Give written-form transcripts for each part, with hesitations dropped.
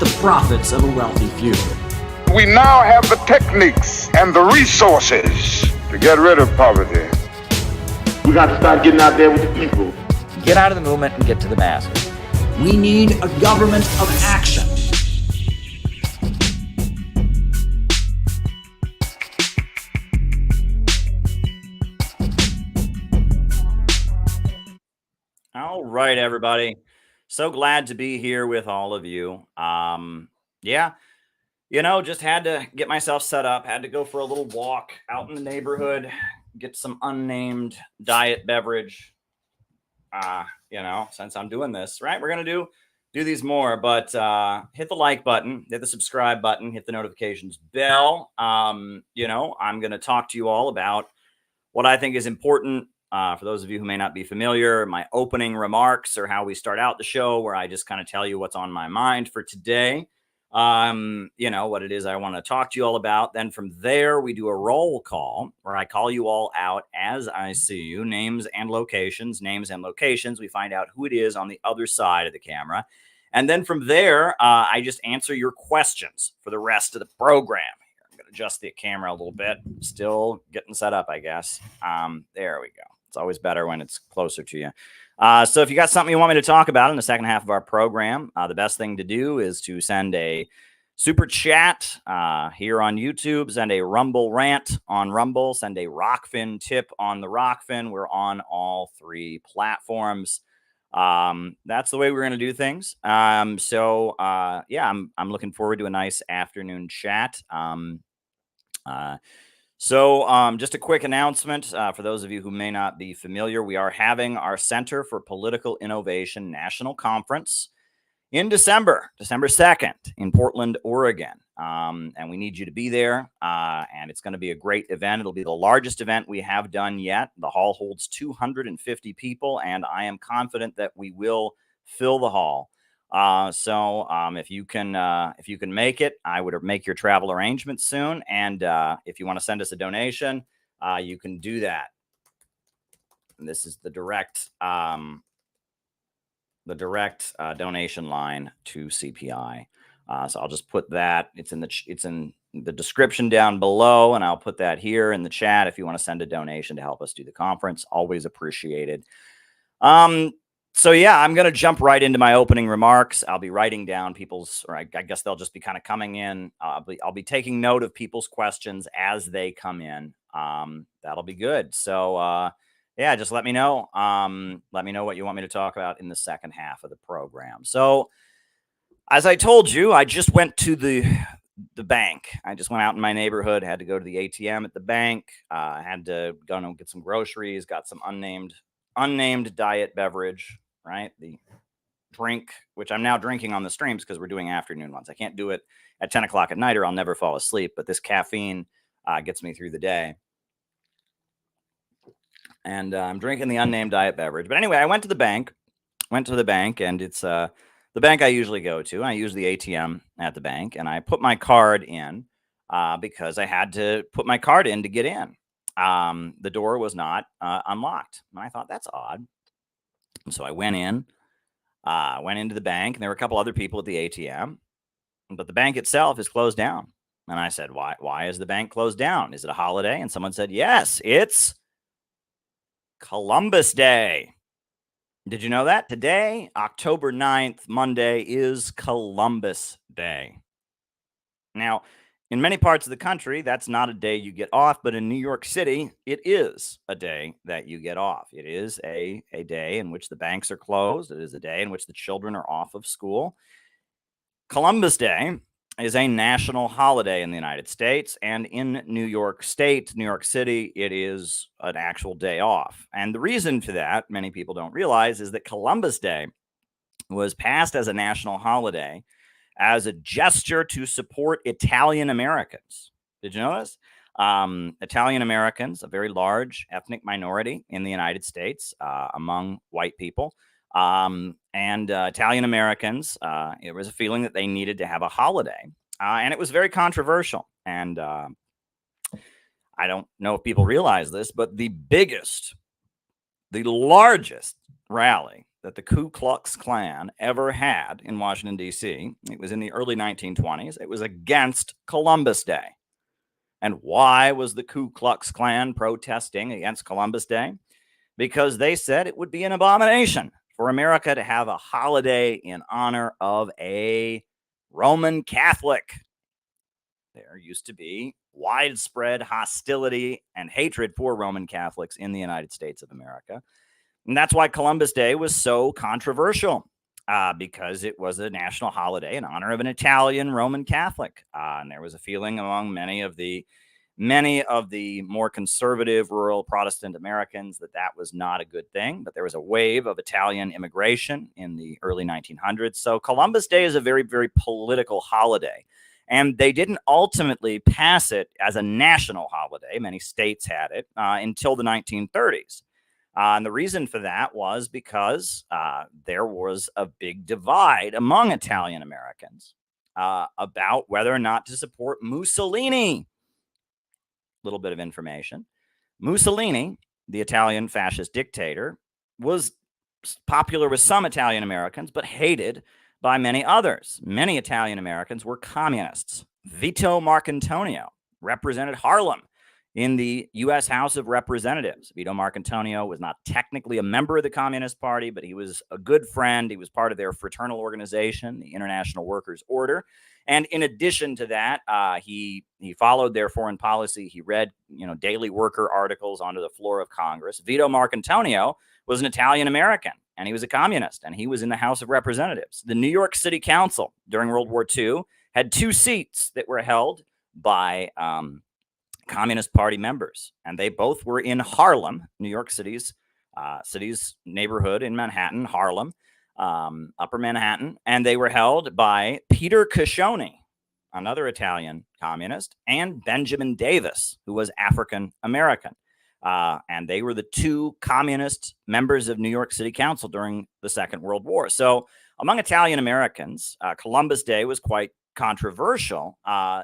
the profits of a wealthy few. We now have the techniques and the resources to get rid of poverty. We got to start getting out there with the people. Get out of the movement and get to the masses. We need a government of action. All right, everybody. So glad to be here with all of you. Yeah, just had to get myself set up, had to go for a little walk out in the neighborhood, get some unnamed diet beverage. Since I'm doing this, right? We're going to do these more, but hit the like button, hit the subscribe button, hit the notifications bell. I'm going to talk to you all about what I think is important. For those of you who may not be familiar, my opening remarks are how we start out the show, where I just kind of tell you what's on my mind for today. What it is I want to talk to you all about. Then from there, we do a roll call where I call you all out as I see you, names and locations. We find out who it is on the other side of the camera. And then from there, I just answer your questions for the rest of the program. I'm going to adjust the camera a little bit. Still getting set up, I guess. There we go. It's always better when it's closer to you. So if you got something you want me to talk about in the second half of our program, the best thing to do is to send a super chat here on YouTube, send a Rumble rant on Rumble, send a Rockfin tip on the Rockfin. We're on all three platforms. That's the way we're going to do things. I'm looking forward to a nice afternoon chat. Just a quick announcement for those of you who may not be familiar. We are having our Center for Political Innovation National Conference in December 2nd in Portland, Oregon. And we need you to be there. And it's going to be a great event. It'll be the largest event we have done yet. The hall holds 250 people, and I am confident that we will fill the hall. If you can make it, I would make your travel arrangements soon. And if you want to send us a donation, you can do that. And this is the direct donation line to CPI. So I'll just put that. It's in the description down below, and I'll put that here in the chat if you want to send a donation to help us do the conference. Always appreciated. I'm going to jump right into my opening remarks. I'll be writing down I guess they'll just be kind of coming in. I'll be taking note of people's questions as they come in. That'll be good. So, just let me know. Let me know what you want me to talk about in the second half of the program. So, as I told you, I just went to the bank. I just went out in my neighborhood, had to go to the ATM at the bank. Had to go and get some groceries, got some unnamed diet beverage, right? The drink, which I'm now drinking on the streams because we're doing afternoon ones. I can't do it at 10 o'clock at night or I'll never fall asleep. But this caffeine gets me through the day. And I'm drinking the unnamed diet beverage. But anyway, I went to the bank, and it's the bank I usually go to. I use the ATM at the bank, and I put my card in because I had to put my card in to get in. The door was not unlocked. And I thought, that's odd. And so I went into the bank, and there were a couple other people at the ATM, but the bank itself is closed down. And I said, why is the bank closed down? Is it a holiday? And someone said, yes, it's Columbus Day. Did you know that? Today, October 9th, Monday, is Columbus Day. Now, in many parts of the country, that's not a day you get off, but in New York City, it is a day that you get off. It is a day in which the banks are closed. It is a day in which the children are off of school. Columbus Day is a national holiday in the United States, and in New York State, New York City, it is an actual day off. And the reason for that, many people don't realize, is that Columbus Day was passed as a national holiday as a gesture to support Italian Americans. Did you know this? Italian Americans, a very large ethnic minority in the United States among white people. And Italian Americans, it was a feeling that they needed to have a holiday. And it was very controversial. And I don't know if people realize this, but the largest rally that the Ku Klux Klan ever had in Washington, D.C. It was in the early 1920s. It was against Columbus Day. And why was the Ku Klux Klan protesting against Columbus Day? Because they said it would be an abomination for America to have a holiday in honor of a Roman Catholic. There used to be widespread hostility and hatred for Roman Catholics in the United States of America. And that's why Columbus Day was so controversial, because it was a national holiday in honor of an Italian Roman Catholic. And there was a feeling among many of the more conservative rural Protestant Americans that was not a good thing. But there was a wave of Italian immigration in the early 1900s. So Columbus Day is a very, very political holiday. And they didn't ultimately pass it as a national holiday. Many states had it until the 1930s. And the reason for that was because there was a big divide among Italian Americans about whether or not to support Mussolini. Little bit of information. Mussolini, the Italian fascist dictator, was popular with some Italian Americans, but hated by many others. Many Italian Americans were communists. Vito Marcantonio represented Harlem in the U.S. House of Representatives. Vito Marcantonio was not technically a member of the Communist Party, but he was a good friend. He was part of their fraternal organization, the International Workers' Order. And in addition to that, he followed their foreign policy. He read, daily worker articles onto the floor of Congress. Vito Marcantonio was an Italian American, and he was a communist, and he was in the House of Representatives. The New York City Council during World War II had 2 seats that were held by Communist Party members, and they both were in Harlem, New York City's neighborhood in Manhattan, Harlem, Upper Manhattan, and they were held by Peter Cuscione, another Italian communist, and Benjamin Davis, who was African American. And they were the 2 communist members of New York City Council during the Second World War. So among Italian Americans, Columbus Day was quite controversial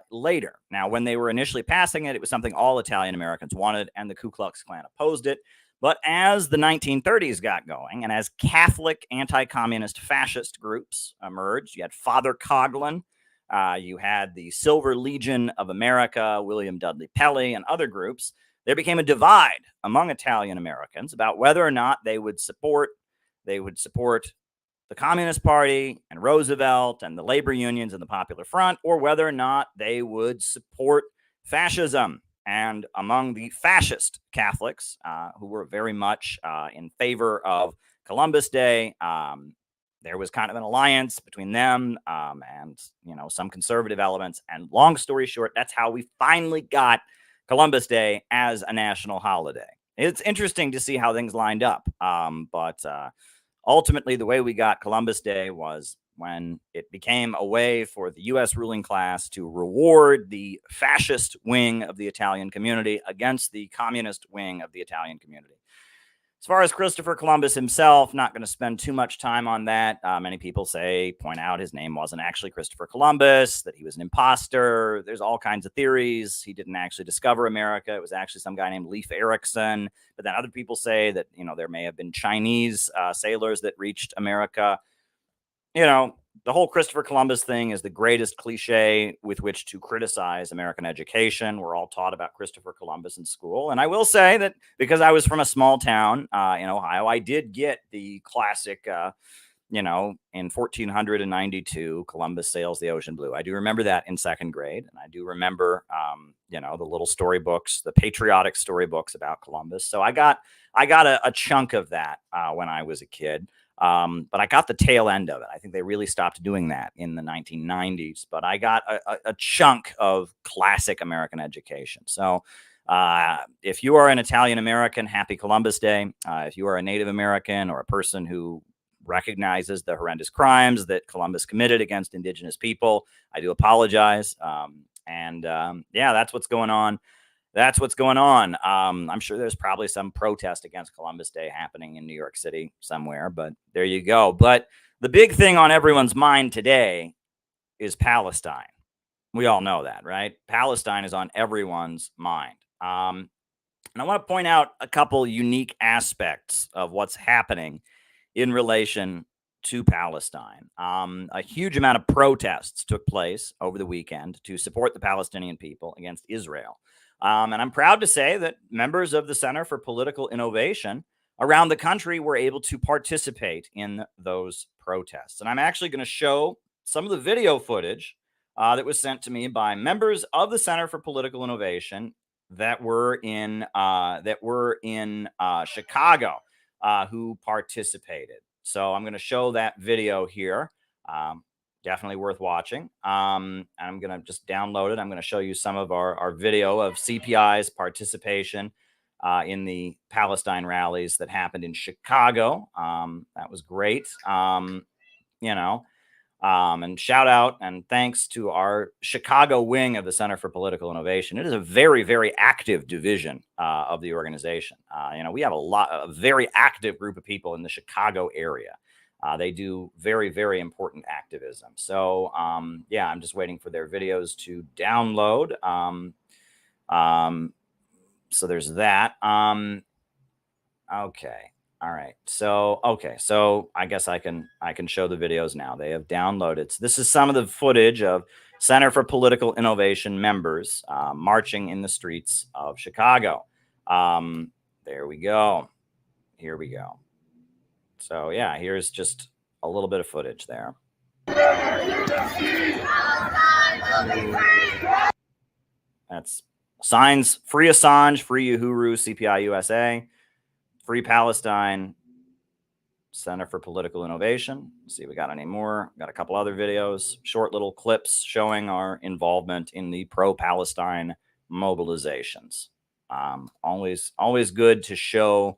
later. Now, when they were initially passing it, it was something all Italian Americans wanted, and the Ku Klux Klan opposed it. But as the 1930s got going, and as Catholic anti-communist fascist groups emerged, you had Father Coughlin, you had the Silver Legion of America, William Dudley Pelley, and other groups. There became a divide among Italian Americans about whether or not they would support the Communist Party and Roosevelt and the labor unions and the Popular Front, or whether or not they would support fascism. And among the fascist Catholics, who were very much in favor of Columbus Day, there was kind of an alliance between them and some conservative elements. And long story short, that's how we finally got Columbus Day as a national holiday. It's interesting to see how things lined up. But ultimately, the way we got Columbus Day was when it became a way for the U.S. ruling class to reward the fascist wing of the Italian community against the communist wing of the Italian community. As far as Christopher Columbus himself, not going to spend too much time on that. Many people point out his name wasn't actually Christopher Columbus, that he was an imposter. There's all kinds of theories. He didn't actually discover America. It was actually some guy named Leif Erikson. But then other people say that, there may have been Chinese sailors that reached America. The whole Christopher Columbus thing is the greatest cliche with which to criticize American education. We're all taught about Christopher Columbus in school. And I will say that because I was from a small town in Ohio, I did get the classic, in 1492, Columbus sails the ocean blue. I do remember that in 2nd grade. And I do remember, the little storybooks, the patriotic storybooks about Columbus. So I got a chunk of that when I was a kid. But I got the tail end of it. I think they really stopped doing that in the 1990s. But I got a chunk of classic American education. So if you are an Italian American, happy Columbus Day. If you are a Native American or a person who recognizes the horrendous crimes that Columbus committed against indigenous people, I do apologize. That's what's going on. That's what's going on. I'm sure there's probably some protest against Columbus Day happening in New York City somewhere, but there you go. But the big thing on everyone's mind today is Palestine. We all know that, right? Palestine is on everyone's mind. And I want to point out a couple unique aspects of what's happening in relation to Palestine. A huge amount of protests took place over the weekend to support the Palestinian people against Israel. And I'm proud to say that members of the Center for Political Innovation around the country were able to participate in those protests. And I'm actually going to show some of the video footage that was sent to me by members of the Center for Political Innovation that were in Chicago who participated. So I'm going to show that video here. Definitely worth watching. I'm going to just download it. I'm going to show you some of our video of CPI's participation in the Palestine rallies that happened in Chicago. That was great. And shout out and thanks to our Chicago wing of the Center for Political Innovation. It is a very, very active division of the organization. We have a very active group of people in the Chicago area. They do very, very important activism. So, I'm just waiting for their videos to download. So there's that. Okay. All right. So I guess I can show the videos now. They have downloaded. So this is some of the footage of Center for Political Innovation members marching in the streets of Chicago. There we go. Here we go. So yeah, here's just a little bit of footage there. That's signs: free Assange, free Uhuru, CPI USA, free Palestine, Center for Political Innovation. Let's see if we got any more. Got a couple other videos, short little clips showing our involvement in the pro-Palestine mobilizations. Always good to show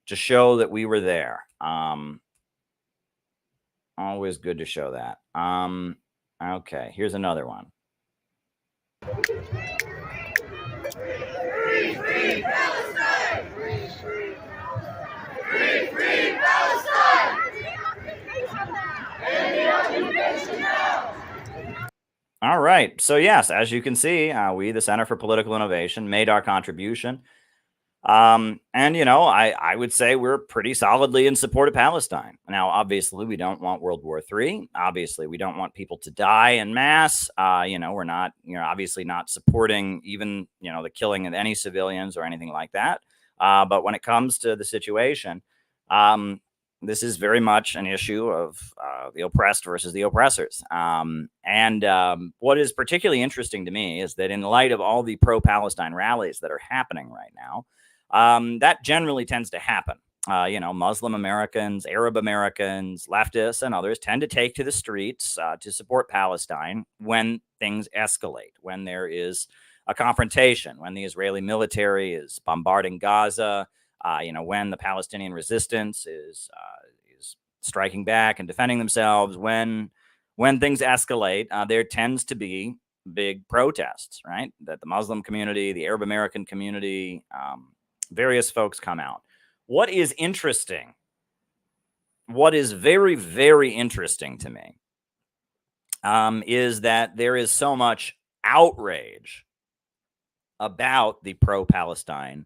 that we were there. Always good to show that. Okay, here's another one. Free Palestine! Free Palestine! And the occupation now! All right. So yes, as you can see, we, the Center for Political Innovation, made our contribution. And I would say we're pretty solidly in support of Palestine. Now, obviously, we don't want World War III. Obviously, we don't want people to die en masse. We're not, obviously not supporting even, the killing of any civilians or anything like that. But when it comes to the situation, this is very much an issue of the oppressed versus the oppressors. What is particularly interesting to me is that in light of all the pro-Palestine rallies that are happening right now, that generally tends to happen. Muslim Americans, Arab Americans, leftists, and others tend to take to the streets to support Palestine when things escalate, when there is a confrontation, when the Israeli military is bombarding Gaza, when the Palestinian resistance is striking back and defending themselves. When things escalate, there tends to be big protests, right? That the Muslim community, the Arab American community, various folks come out. What is interesting, what is very, very interesting to me, is that there is so much outrage about the pro-Palestine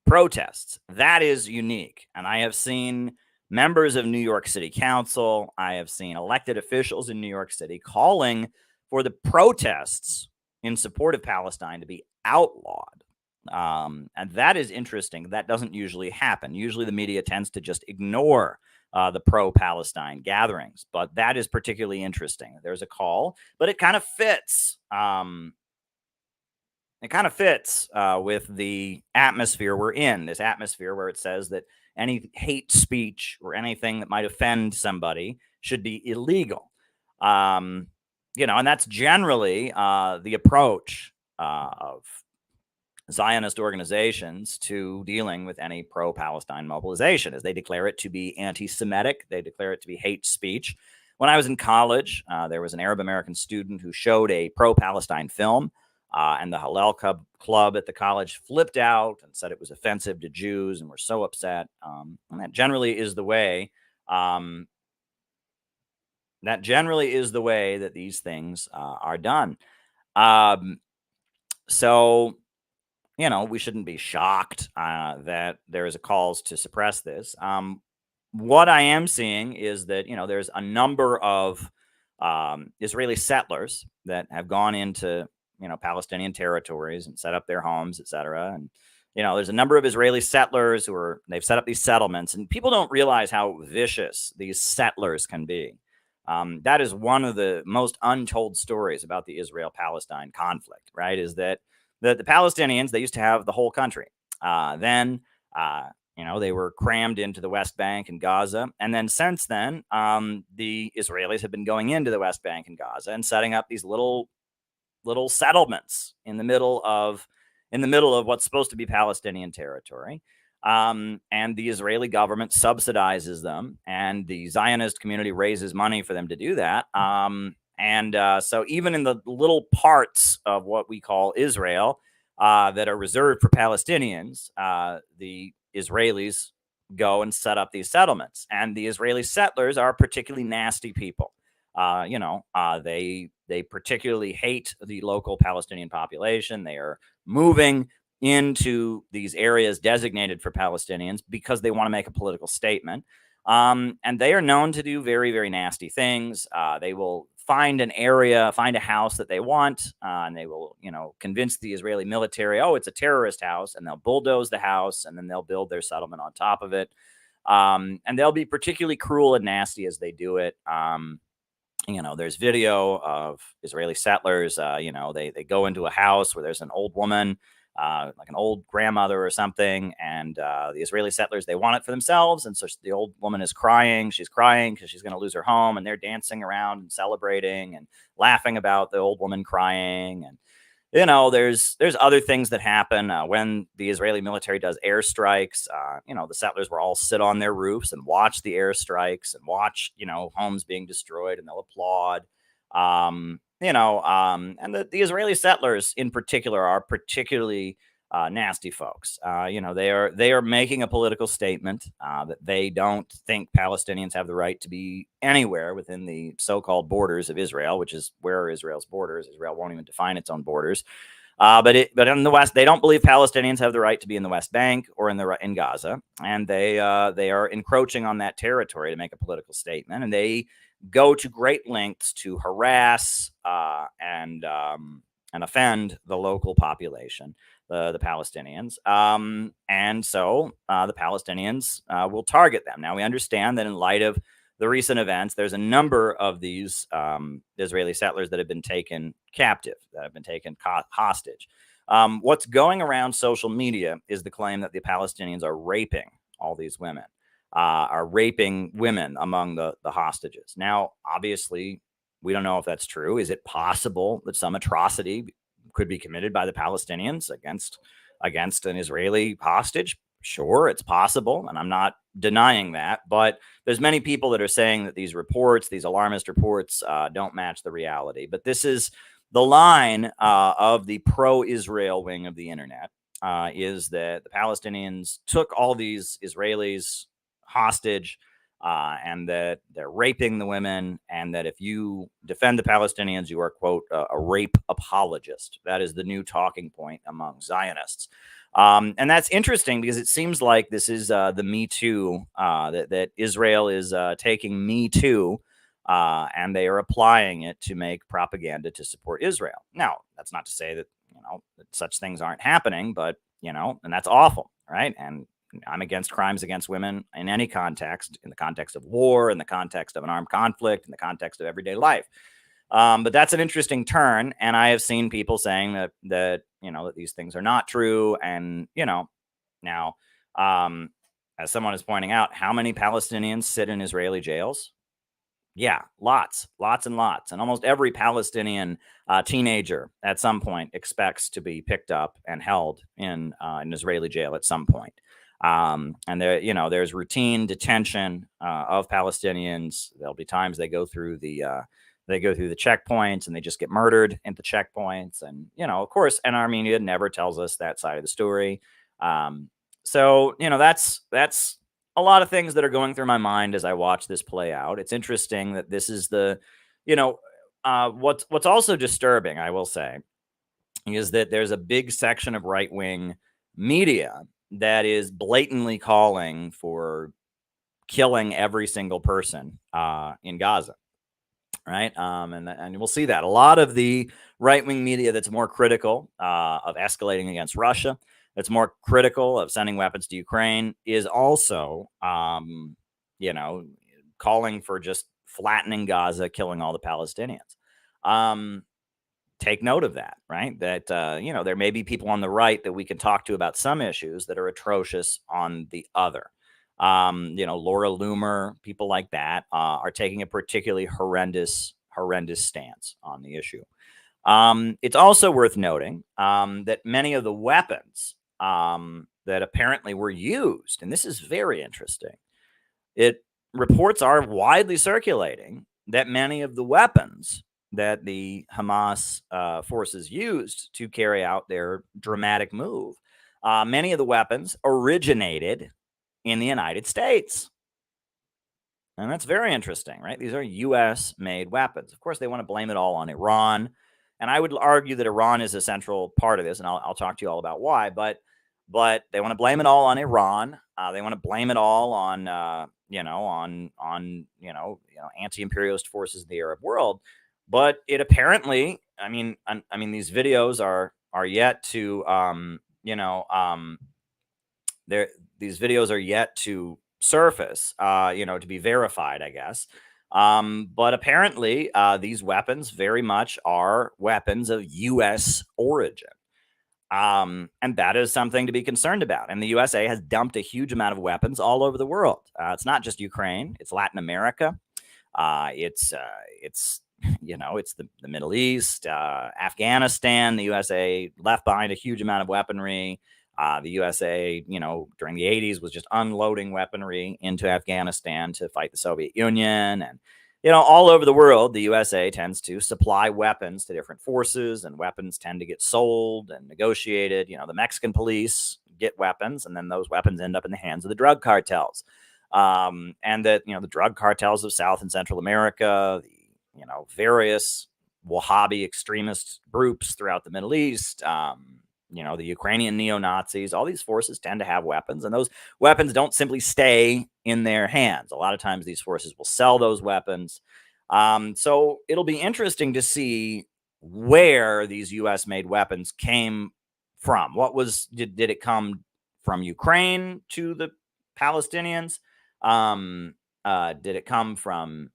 protests. That is unique. And I have seen members of New York City Council, I have seen elected officials in New York City calling for the protests in support of Palestine to be outlawed. And that is interesting. That doesn't usually happen. Usually the media tends to just ignore the pro-Palestine gatherings, but that is particularly interesting. There's a call, but it kind of fits. With the atmosphere we're in, this atmosphere where it says that any hate speech or anything that might offend somebody should be illegal. And that's generally the approach of Zionist organizations to dealing with any pro-Palestine mobilization, is they declare it to be anti-Semitic. They declare it to be hate speech. When I was in college, there was an Arab American student who showed a pro-Palestine film, and the Hillel Club at the college flipped out and said it was offensive to Jews and were so upset. And that generally is the way. That these things are done. So we shouldn't be shocked that there is a calls to suppress this. what I am seeing is that, there's a number of Israeli settlers that have gone into, Palestinian territories and set up their homes, etc. And, there's a number of Israeli settlers they've set up these settlements, and people don't realize how vicious these settlers can be. That is one of the most untold stories about the Israel-Palestine conflict, right? Is that the Palestinians, they used to have the whole country. Then they were crammed into the West Bank and Gaza. And then since then, the Israelis have been going into the West Bank and Gaza and setting up these little settlements in the middle of what's supposed to be Palestinian territory. And the Israeli government subsidizes them, and the Zionist community raises money for them to do that. So even in the little parts of what we call Israel that are reserved for Palestinians, the Israelis go and set up these settlements. And the Israeli settlers are particularly nasty people. They particularly hate the local Palestinian population. They are moving into these areas designated for Palestinians because they want to make a political statement. And they are known to do very, very nasty things. They will find a house that they want, and they will, convince the Israeli military, oh, it's a terrorist house, and they'll bulldoze the house, and then they'll build their settlement on top of it. And they'll be particularly cruel and nasty as they do it. There's video of Israeli settlers, they go into a house where there's an old woman, like an old grandmother or something. And the Israeli settlers, they want it for themselves. And so the old woman is crying. She's crying because she's going to lose her home. And they're dancing around and celebrating and laughing about the old woman crying. And, there's other things that happen when the Israeli military does airstrikes. The settlers will all sit on their roofs and watch the airstrikes and watch, homes being destroyed, and they'll applaud. And the Israeli settlers in particular are particularly nasty folks. They are making a political statement that they don't think Palestinians have the right to be anywhere within the so-called borders of Israel, which is where Israel's borders. Israel won't even define its own borders. But in the West, they don't believe Palestinians have the right to be in the West Bank or in Gaza, and they are encroaching on that territory to make a political statement, and they go to great lengths to harass and offend the local population, the Palestinians. And so the Palestinians will target them. Now, we understand that in light of the recent events, there's a number of these Israeli settlers that have been taken captive, that have been taken hostage. What's going around social media is the claim that the Palestinians are raping all these women. Are raping women among the hostages. Now, obviously, we don't know if that's true. Is it possible that some atrocity could be committed by the Palestinians against an Israeli hostage? Sure, it's possible, and I'm not denying that. But there's many people that are saying that these alarmist reports, don't match the reality. But this is the line of the pro-Israel wing of the internet, is that the Palestinians took all these Israelis hostage, and that they're raping the women, and that if you defend the Palestinians, you are, quote, a rape apologist. That is the new talking point among Zionists. And that's interesting because it seems like this is the Me Too, that Israel is taking Me Too, and they are applying it to make propaganda to support Israel. Now, that's not to say that, that such things aren't happening, but, and that's awful, right? And I'm against crimes against women in any context, in the context of war, in the context of an armed conflict, in the context of everyday life. But that's an interesting turn. And I have seen people saying that that these things are not true. And, now, as someone is pointing out, how many Palestinians sit in Israeli jails? Yeah, lots and lots. And almost every Palestinian teenager at some point expects to be picked up and held in an Israeli jail at some point. And there's routine detention of Palestinians. There'll be times they go through the checkpoints and they just get murdered at the checkpoints. And, of course, and Armenia never tells us that side of the story. So, that's a lot of things that are going through my mind as I watch this play out. It's interesting that this is what's also disturbing, I will say, is that there's a big section of right-wing media that is blatantly calling for killing every single person in Gaza. Right. And we'll see that a lot of the right-wing media that's more critical of escalating against Russia, that's more critical of sending weapons to Ukraine, is also, calling for just flattening Gaza, killing all the Palestinians. Take note of that, right? That, there may be people on the right that we can talk to about some issues that are atrocious on the other. Laura Loomer, people like that are taking a particularly horrendous stance on the issue. It's also worth noting that many of the weapons that apparently were used, and this is very interesting, reports are widely circulating that many of the weapons that the Hamas forces used to carry out their dramatic move, many of the weapons originated in the United States. And that's very interesting, right? These are U.S.-made weapons. Of course, they want to blame it all on Iran. And I would argue that Iran is a central part of this, and I'll talk to you all about why. But they want to blame it all on Iran. They want to blame it all on, anti-imperialist forces in the Arab world. But it apparently, these videos are yet to, these videos are yet to surface, to be verified, I guess. But apparently, these weapons very much are weapons of U.S. origin. And that is something to be concerned about. And the USA has dumped a huge amount of weapons all over the world. It's not just Ukraine. It's Latin America. It's the Middle East, Afghanistan. The USA left behind a huge amount of weaponry. The USA, during the 80s was just unloading weaponry into Afghanistan to fight the Soviet Union. And, all over the world, the USA tends to supply weapons to different forces, and weapons tend to get sold and negotiated. The Mexican police get weapons, and then those weapons end up in the hands of the drug cartels. And that, the drug cartels of South and Central America, the, various Wahhabi extremist groups throughout the Middle East, the Ukrainian neo-Nazis, all these forces tend to have weapons, and those weapons don't simply stay in their hands. A lot of times these forces will sell those weapons. So it'll be interesting to see where these U.S.-made weapons came from. Did it come from Ukraine to the Palestinians? Did it come from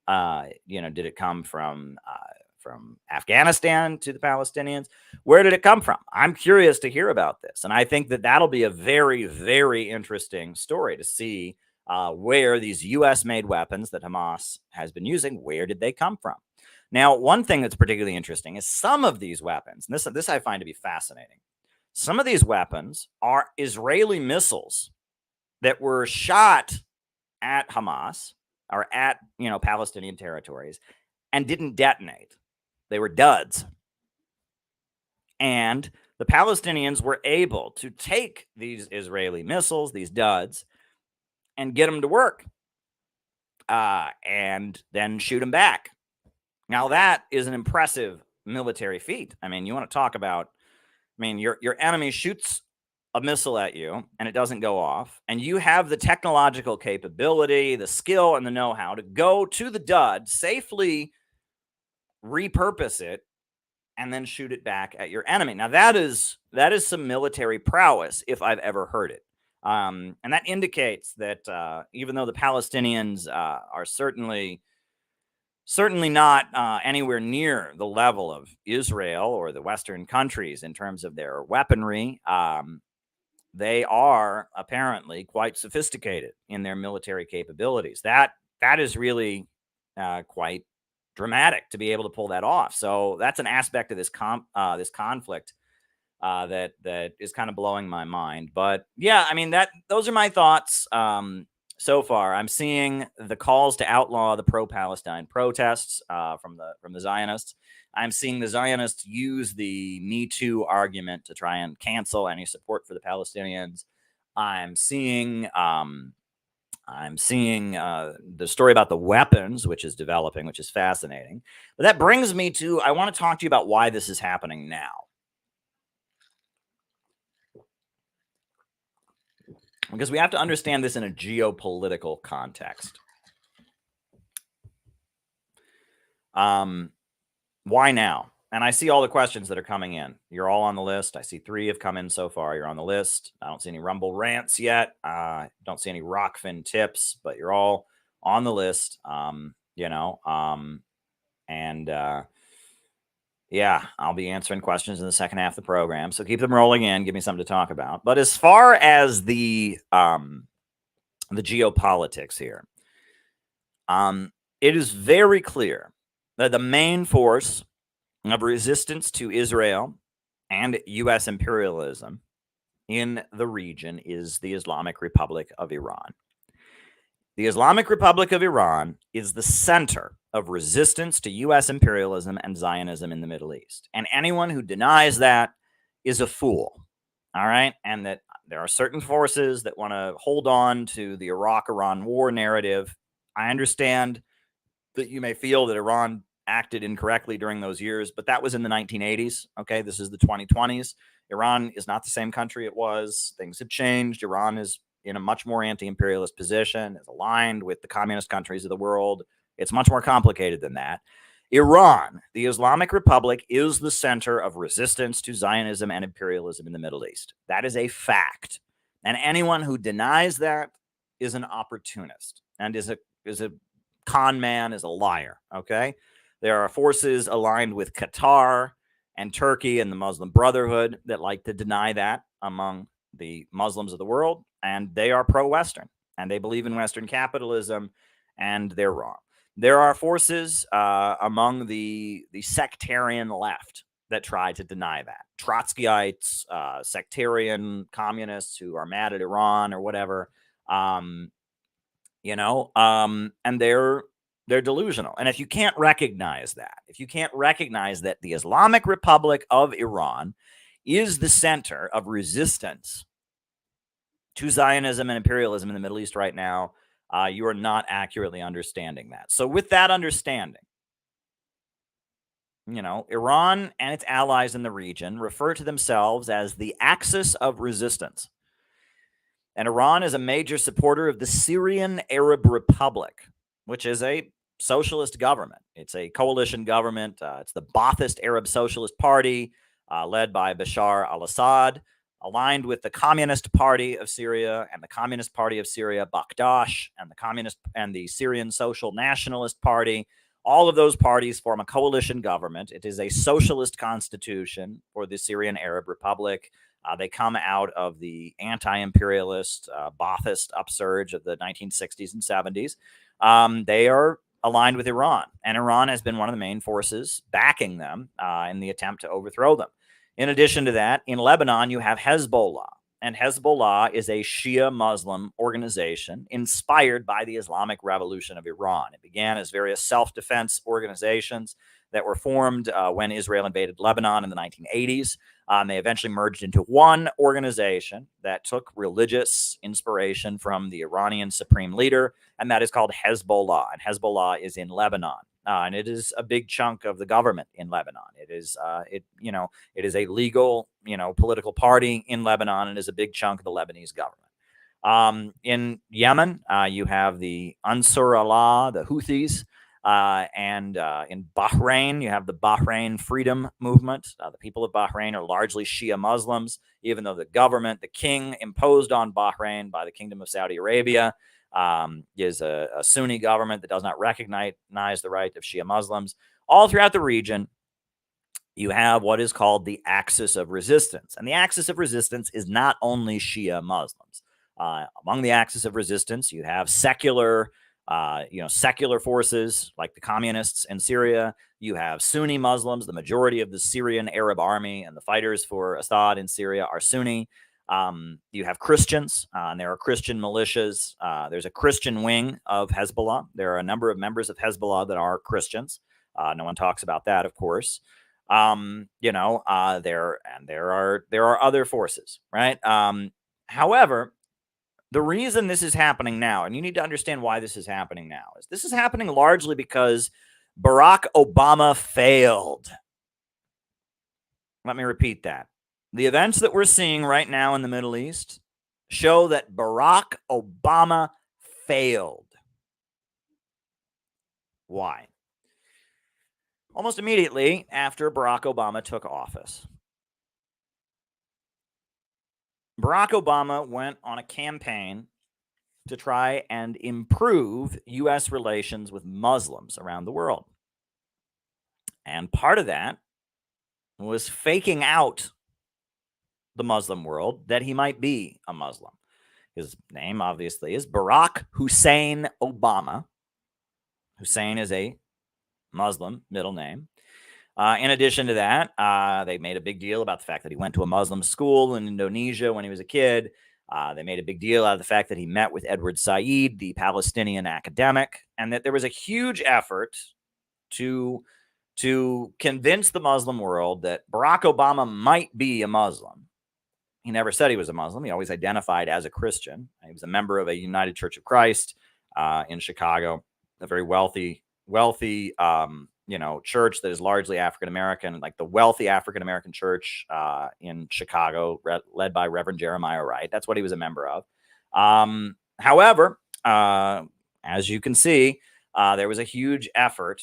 from Afghanistan to the Palestinians? Where did it come from? I'm curious to hear about this. And I think that that'll be a very, very interesting story to see where these U.S.-made weapons that Hamas has been using, where did they come from? Now, one thing that's particularly interesting is some of these weapons, and this I find to be fascinating. Some of these weapons are Israeli missiles that were shot at Hamas or at, Palestinian territories and didn't detonate. They were duds. And the Palestinians were able to take these Israeli missiles, these duds, and get them to work and then shoot them back. Now, that is an impressive military feat. You want to talk about, your enemy shoots a missile at you and it doesn't go off, and you have the technological capability, the skill, and the know-how to go to the dud, safely repurpose it, and then shoot it back at your enemy. Now, that is some military prowess if I've ever heard it. And that indicates that even though the Palestinians are certainly not anywhere near the level of Israel or the Western countries in terms of their weaponry, they are apparently quite sophisticated in their military capabilities. That is really quite dramatic to be able to pull that off. So that's an aspect of this conflict that is kind of blowing my mind. But yeah, those are my thoughts so far. I'm seeing the calls to outlaw the pro-Palestine protests from the Zionists. I'm seeing the Zionists use the Me Too argument to try and cancel any support for the Palestinians. I'm seeing the story about the weapons, which is developing, which is fascinating. But that brings me to, I want to talk to you about why this is happening now. because we have to understand this in a geopolitical context. Why now? And I see all the questions that are coming in. You're all on the list. I see 3 have come in so far. You're on the list. I don't see any Rumble rants yet. Don't see any Rockfin tips, but you're all on the list. Yeah, I'll be answering questions in the second half of the program. So keep them rolling in. Give me something to talk about. But as far as the geopolitics here, it is very clear that the main force of resistance to Israel and U.S. imperialism in the region is the Islamic Republic of Iran. The Islamic Republic of Iran is the center of resistance to U.S. imperialism and Zionism in the Middle East. And anyone who denies that is a fool, all right? And that there are certain forces that want to hold on to the Iraq-Iran war narrative. I understand that you may feel that Iran acted incorrectly during those years, but that was in the 1980s, okay? This is the 2020s. Iran is not the same country it was. Things have changed. Iran is in a much more anti-imperialist position, is aligned with the communist countries of the world. It's much more complicated than that. Iran, the Islamic Republic, is the center of resistance to Zionism and imperialism in the Middle East. That is a fact. And anyone who denies that is an opportunist and is a con man, is a liar, okay? There are forces aligned with Qatar and Turkey and the Muslim Brotherhood that like to deny that among the Muslims of the world, and they are pro-Western, and they believe in Western capitalism, and they're wrong. There are forces among the sectarian left that try to deny that. Trotskyites, sectarian communists who are mad at Iran or whatever, and they're delusional. And if you can't recognize that, the Islamic Republic of Iran is the center of resistance to Zionism and imperialism in the Middle East right now, you are not accurately understanding that. So with that understanding, Iran and its allies in the region refer to themselves as the axis of resistance. And Iran is a major supporter of the Syrian Arab Republic, which is a socialist government. It's a coalition government. It's the Ba'athist Arab Socialist Party, led by Bashar al-Assad, aligned with the Communist Party of Syria and the Communist Party of Syria, Bakdash, and the Syrian Social Nationalist Party. All of those parties form a coalition government. It is a socialist constitution for the Syrian Arab Republic. They come out of the anti-imperialist Ba'athist upsurge of the 1960s and 70s. They are aligned with Iran, and Iran has been one of the main forces backing them in the attempt to overthrow them. In addition to that, in Lebanon, you have Hezbollah, and Hezbollah is a Shia Muslim organization inspired by the Islamic Revolution of Iran. It began as various self-defense organizations that were formed when Israel invaded Lebanon in the 1980s. They eventually merged into one organization that took religious inspiration from the Iranian supreme leader, and that is called Hezbollah. And Hezbollah is in Lebanon. And it is a big chunk of the government in Lebanon. It is, it is a legal, political party in Lebanon, and is a big chunk of the Lebanese government. In Yemen, you have the Ansar Allah, the Houthis, and in Bahrain, you have the Bahrain Freedom Movement. The people of Bahrain are largely Shia Muslims, even though the government, the king imposed on Bahrain by the Kingdom of Saudi Arabia, is a Sunni government that does not recognize the right of Shia Muslims. All throughout the region, you have what is called the axis of resistance. And the axis of resistance is not only Shia Muslims. Among the axis of resistance, you have secular forces like the communists in Syria. You have Sunni Muslims. The majority of the Syrian Arab army and the fighters for Assad in Syria are Sunni. You have Christians, and there are Christian militias. There's a Christian wing of Hezbollah. There are a number of members of Hezbollah that are Christians. No one talks about that, of course. There are other forces, right? However, the reason this is happening now, and you need to understand why this is happening now, is this is happening largely because Barack Obama failed. Let me repeat that. The events that we're seeing right now in the Middle East show that Barack Obama failed. Why? Almost immediately after Barack Obama took office, Barack Obama went on a campaign to try and improve U.S. relations with Muslims around the world. And part of that was faking out the Muslim world that he might be a Muslim. His name, obviously, is Barack Hussein Obama. Hussein is a Muslim middle name. In addition to that, they made a big deal about the fact that he went to a Muslim school in Indonesia when he was a kid. They made a big deal out of the fact that he met with Edward Said, the Palestinian academic, and that there was a huge effort to convince the Muslim world that Barack Obama might be a Muslim. He never said he was a Muslim. He always identified as a Christian. He was a member of a United Church of Christ in Chicago, a very wealthy church that is largely African American, like the wealthy African American church in Chicago, led by Reverend Jeremiah Wright. That's what he was a member of. However, as you can see, there was a huge effort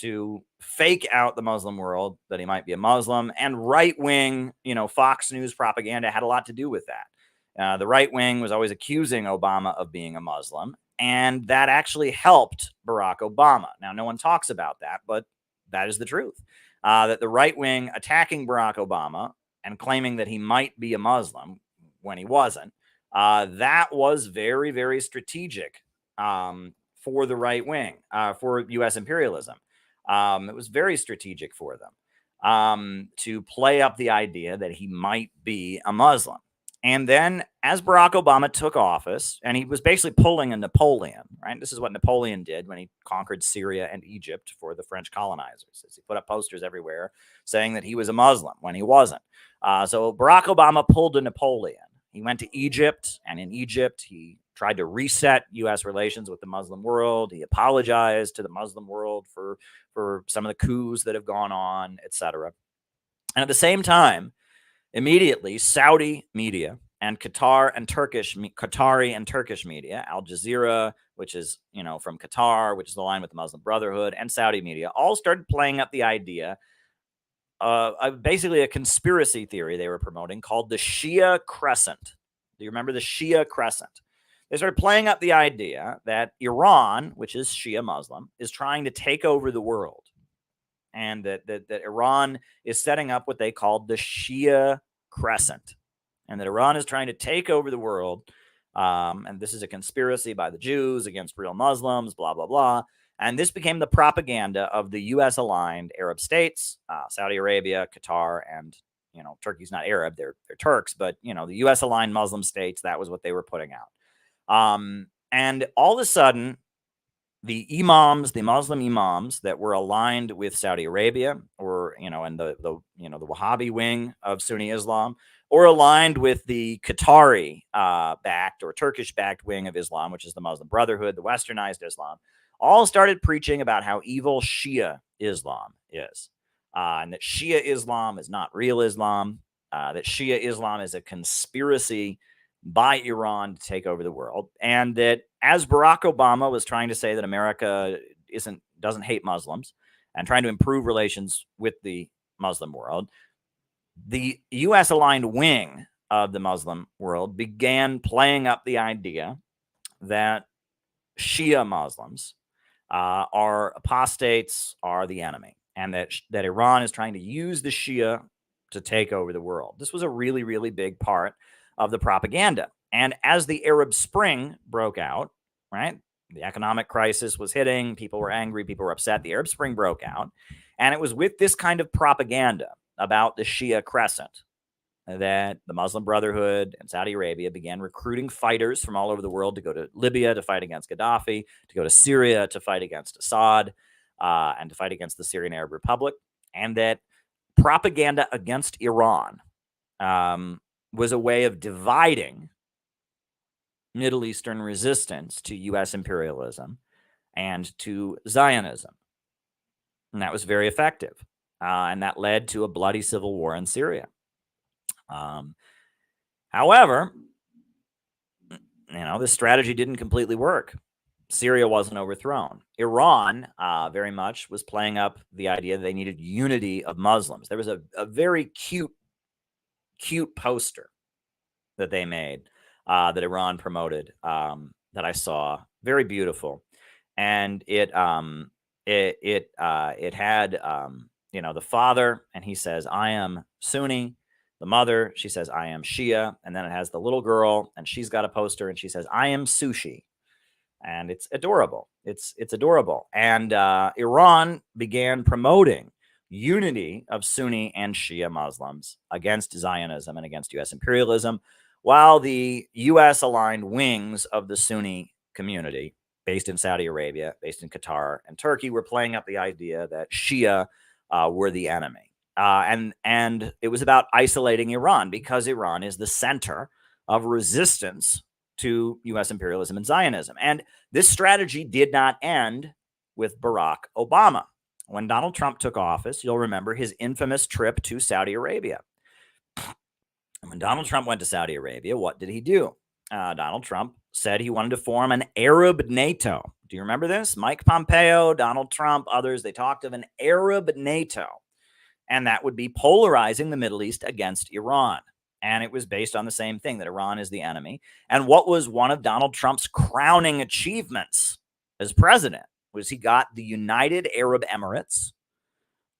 to fake out the Muslim world that he might be a Muslim, and right-wing, Fox News propaganda had a lot to do with that. The right wing was always accusing Obama of being a Muslim, and that actually helped Barack Obama. Now, no one talks about that, but that is the truth. That the right wing attacking Barack Obama and claiming that he might be a Muslim when he wasn't, that was very, very strategic for the right wing, for U.S. imperialism. It was very strategic for them to play up the idea that he might be a Muslim. And then as Barack Obama took office, and he was basically pulling a Napoleon, right? This is what Napoleon did when he conquered Syria and Egypt for the French colonizers. He put up posters everywhere saying that he was a Muslim when he wasn't. So Barack Obama pulled a Napoleon. He went to Egypt, and in Egypt, he tried to reset U.S. relations with the Muslim world. He apologized to the Muslim world for some of the coups that have gone on, etc. And at the same time, immediately, Saudi media and Qatari and Turkish media, Al Jazeera, which is, from Qatar, which is aligned with the Muslim Brotherhood, and Saudi media, all started playing up the idea basically a conspiracy theory they were promoting called the Shia Crescent. Do you remember the Shia Crescent? They started playing up the idea that Iran, which is Shia Muslim, is trying to take over the world, and that Iran is setting up what they called the Shia Crescent, and that Iran is trying to take over the world, and this is a conspiracy by the Jews against real Muslims, blah, blah, blah. And this became the propaganda of the U.S.-aligned Arab states, Saudi Arabia, Qatar, and, Turkey's not Arab, they're Turks, but, the U.S.-aligned Muslim states, that was what they were putting out. And all of a sudden, the Muslim imams that were aligned with Saudi Arabia, or, and the Wahhabi wing of Sunni Islam, or aligned with the Qatari backed or Turkish backed wing of Islam, which is the Muslim Brotherhood, the westernized Islam, all started preaching about how evil Shia Islam is, and that Shia Islam is not real Islam, that Shia Islam is a conspiracy by Iran to take over the world, and that as Barack Obama was trying to say that America doesn't hate Muslims and trying to improve relations with the Muslim world, the U.S.-aligned wing of the Muslim world began playing up the idea that Shia Muslims are apostates, are the enemy, and that Iran is trying to use the Shia to take over the world. This was a really, really big part of the propaganda. And as the Arab Spring broke out, right, the economic crisis was hitting, people were angry, people were upset, the Arab Spring broke out, and it was with this kind of propaganda about the Shia Crescent that the Muslim Brotherhood and Saudi Arabia began recruiting fighters from all over the world to go to Libya to fight against Gaddafi, to go to Syria to fight against Assad, and to fight against the Syrian Arab Republic, and that propaganda against Iran was a way of dividing Middle Eastern resistance to U.S. imperialism and to Zionism. And that was very effective. And that led to a bloody civil war in Syria. However, this strategy didn't completely work. Syria wasn't overthrown. Iran very much was playing up the idea that they needed unity of Muslims. There was a very cute poster that they made that Iran promoted that I saw. Very beautiful. And it had the father, and he says, I am Sunni. The mother, she says, I am Shia. And then it has the little girl, and she's got a poster, and she says, I am sushi. And it's adorable. It's adorable. And Iran began promoting unity of Sunni and Shia Muslims against Zionism and against U.S. imperialism, while the U.S.-aligned wings of the Sunni community, based in Saudi Arabia, based in Qatar and Turkey, were playing up the idea that Shia were the enemy. And it was about isolating Iran, because Iran is the center of resistance to U.S. imperialism and Zionism. And this strategy did not end with Barack Obama. When Donald Trump took office, you'll remember his infamous trip to Saudi Arabia. When Donald Trump went to Saudi Arabia, what did he do? Donald Trump said he wanted to form an Arab NATO. Do you remember this? Mike Pompeo, Donald Trump, others, they talked of an Arab NATO. And that would be polarizing the Middle East against Iran. And it was based on the same thing, that Iran is the enemy. And what was one of Donald Trump's crowning achievements as president was he got the United Arab Emirates.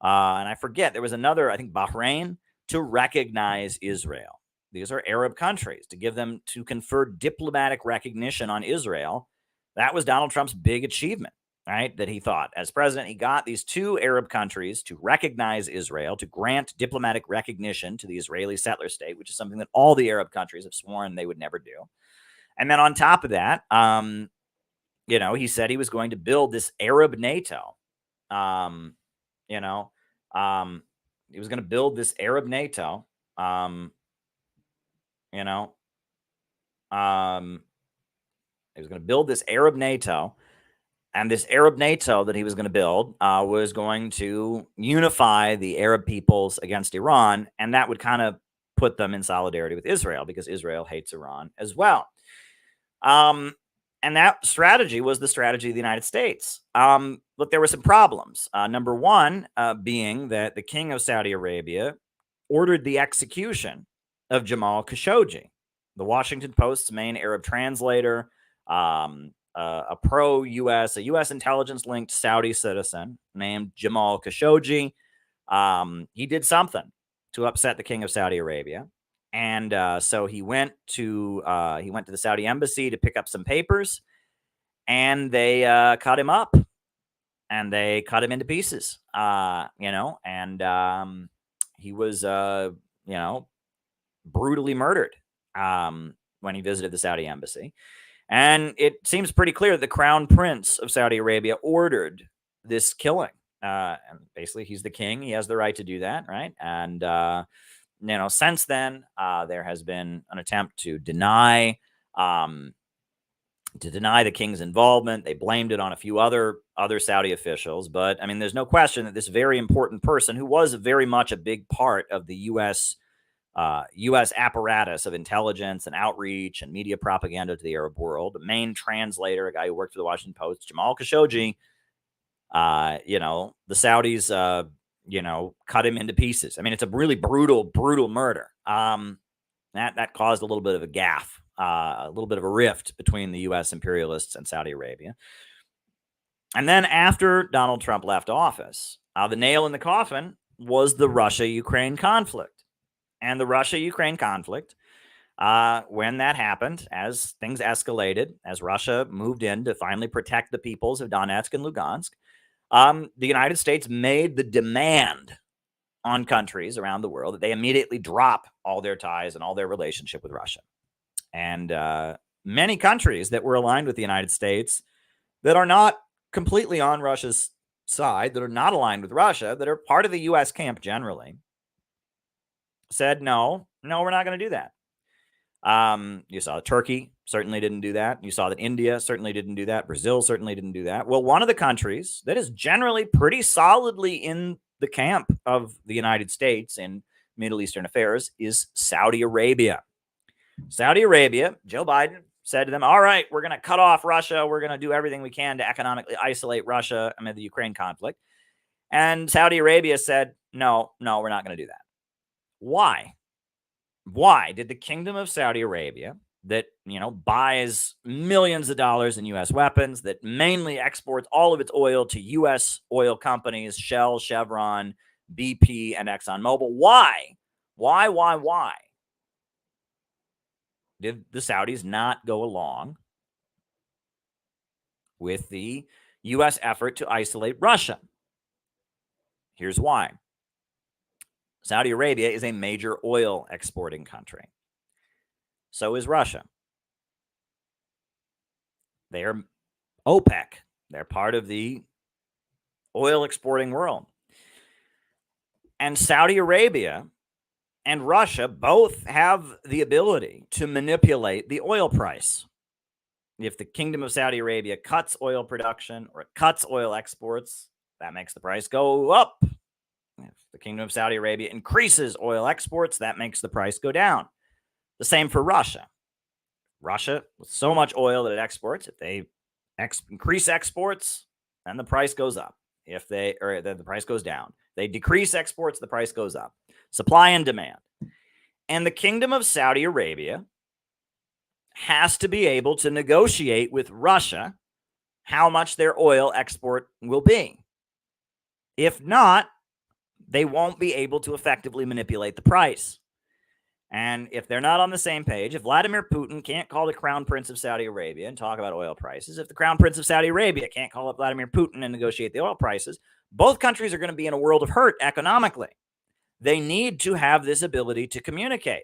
And I forget, there was another, I think Bahrain, to recognize Israel. These are Arab countries, to confer diplomatic recognition on Israel. That was Donald Trump's big achievement, right? That he thought as president, he got these two Arab countries to recognize Israel, to grant diplomatic recognition to the Israeli settler state, which is something that all the Arab countries have sworn they would never do. And then on top of that, he said he was going to build this Arab NATO. He was going to build this Arab NATO. He was going to build this Arab NATO. And this Arab NATO that he was going to build was going to unify the Arab peoples against Iran. And that would kind of put them in solidarity with Israel, because Israel hates Iran as well. And that strategy was the strategy of the United States. But there were some problems. Number one being that the king of Saudi Arabia ordered the execution of Jamal Khashoggi, the Washington Post's main Arab translator, a pro-U.S., a U.S. intelligence-linked Saudi citizen named Jamal Khashoggi. He did something to upset the king of Saudi Arabia. And so he went to the Saudi embassy to pick up some papers, and they cut him up, and they cut him into pieces, and he was, brutally murdered when he visited the Saudi embassy. And it seems pretty clear that the crown prince of Saudi Arabia ordered this killing. And basically, he's the king. He has the right to do that, right? And, since then, there has been an attempt to deny the king's involvement. They blamed it on a few other Saudi officials. But, I mean, there's no question that this very important person, who was very much a big part of the U.S. Apparatus of intelligence and outreach and media propaganda to the Arab world, the main translator, a guy who worked for the Washington Post, Jamal Khashoggi, the Saudis, cut him into pieces. I mean, it's a really brutal murder. That caused a little bit of a gaffe, a little bit of a rift between the U.S. imperialists and Saudi Arabia. And then after Donald Trump left office, the nail in the coffin was the Russia-Ukraine conflict. And the Russia-Ukraine conflict, when that happened, as things escalated, as Russia moved in to finally protect the peoples of Donetsk and Lugansk, the United States made the demand on countries around the world that they immediately drop all their ties and all their relationship with Russia. And many countries that were aligned with the United States that are not completely on Russia's side, that are not aligned with Russia, that are part of the U.S. camp generally, said, no, we're not going to do that. You saw Turkey certainly didn't do that. You saw that India certainly didn't do that. Brazil certainly didn't do that. Well, one of the countries that is generally pretty solidly in the camp of the United States in Middle Eastern affairs is Saudi Arabia. Saudi Arabia, Joe Biden said to them, all right, we're going to cut off Russia. We're going to do everything we can to economically isolate Russia amid the Ukraine conflict. And Saudi Arabia said, no, we're not going to do that. Why? Why did the Kingdom of Saudi Arabia, that, buys millions of dollars in U.S. weapons, that mainly exports all of its oil to U.S. oil companies, Shell, Chevron, BP, and ExxonMobil, why did the Saudis not go along with the U.S. effort to isolate Russia? Here's why. Saudi Arabia is a major oil exporting country. So is Russia. They are OPEC. They're part of the oil exporting world. And Saudi Arabia and Russia both have the ability to manipulate the oil price. If the Kingdom of Saudi Arabia cuts oil production or it cuts oil exports, that makes the price go up. If the Kingdom of Saudi Arabia increases oil exports, that makes the price go down. The same for Russia. Russia, with so much oil that it exports, if they increase exports, then the price goes up. If the price goes down. They decrease exports, the price goes up. Supply and demand. And the Kingdom of Saudi Arabia has to be able to negotiate with Russia how much their oil export will be. If not, they won't be able to effectively manipulate the price. And if they're not on the same page, if Vladimir Putin can't call the Crown Prince of Saudi Arabia and talk about oil prices, if the Crown Prince of Saudi Arabia can't call up Vladimir Putin and negotiate the oil prices, both countries are going to be in a world of hurt economically. They need to have this ability to communicate.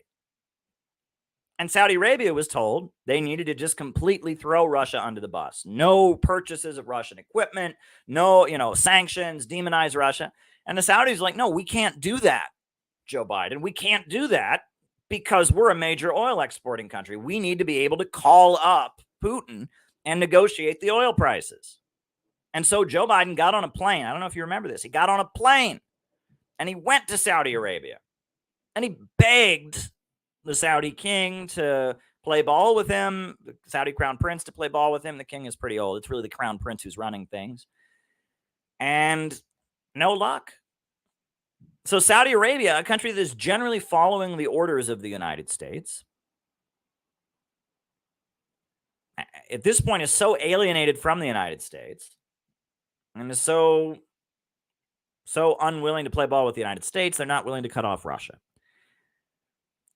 And Saudi Arabia was told they needed to just completely throw Russia under the bus. No purchases of Russian equipment, no, sanctions, demonize Russia. And the Saudis are like, no, we can't do that, Joe Biden. We can't do that because we're a major oil exporting country. We need to be able to call up Putin and negotiate the oil prices. And so Joe Biden got on a plane. I don't know if you remember this. He got on a plane and he went to Saudi Arabia and he begged the Saudi king to play ball with him, the Saudi crown prince to play ball with him. The king is pretty old. It's really the crown prince who's running things. And no luck. So Saudi Arabia, a country that is generally following the orders of the United States, at this point is so alienated from the United States and is so unwilling to play ball with the United States, they're not willing to cut off Russia.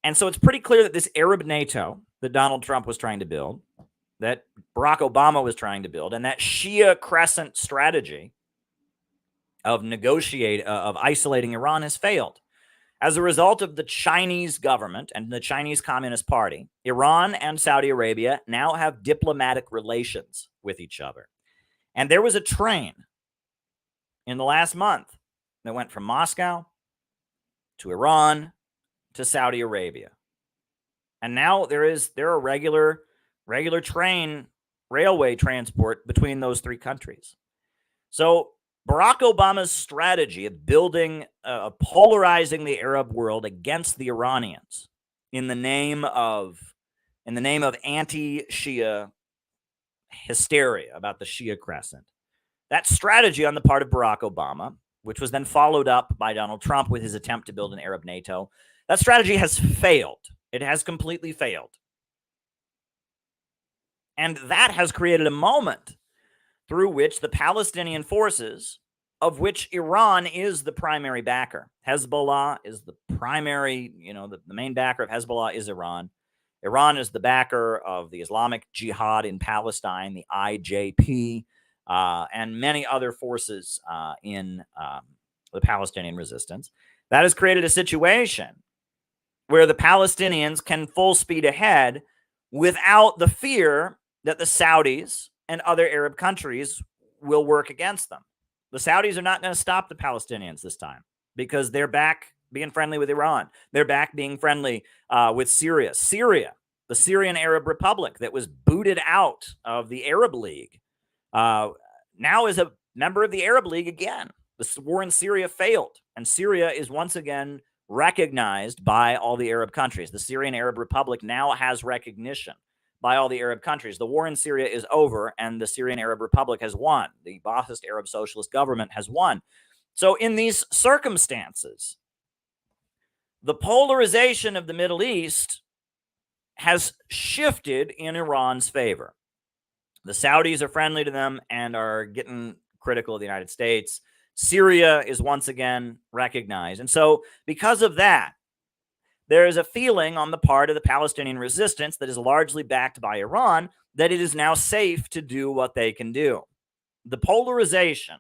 And so it's pretty clear that this Arab NATO that Donald Trump was trying to build, that Barack Obama was trying to build, and that Shia crescent strategy of isolating Iran has failed. As a result of the Chinese government and the Chinese Communist Party, Iran and Saudi Arabia now have diplomatic relations with each other. And there was a train in the last month that went from Moscow to Iran to Saudi Arabia. And now there are regular railway transport between those three countries. So Barack Obama's strategy of polarizing the Arab world against the Iranians in the name of anti-Shia hysteria about the Shia crescent, that strategy on the part of Barack Obama, which was then followed up by Donald Trump with his attempt to build an Arab NATO, that strategy has failed. It has completely failed. And that has created a moment through which the Palestinian forces, of which Iran is the primary backer. Hezbollah is the primary, the main backer of Hezbollah is Iran. Iran is the backer of the Islamic Jihad in Palestine, the IJP, and many other forces in the Palestinian resistance. That has created a situation where the Palestinians can full speed ahead without the fear that the Saudis and other Arab countries will work against them. The Saudis are not going to stop the Palestinians this time because they're back being friendly with Iran. They're back being friendly with Syria. Syria, the Syrian Arab Republic that was booted out of the Arab League, now is a member of the Arab League again. The war in Syria failed, and Syria is once again recognized by all the Arab countries. The Syrian Arab Republic now has recognition by all the Arab countries. The war in Syria is over, and the Syrian Arab Republic has won. The Ba'athist Arab Socialist government has won. So in these circumstances, the polarization of the Middle East has shifted in Iran's favor. The Saudis are friendly to them and are getting critical of the United States. Syria is once again recognized. And so because of that, there is a feeling on the part of the Palestinian resistance that is largely backed by Iran that it is now safe to do what they can do. The polarization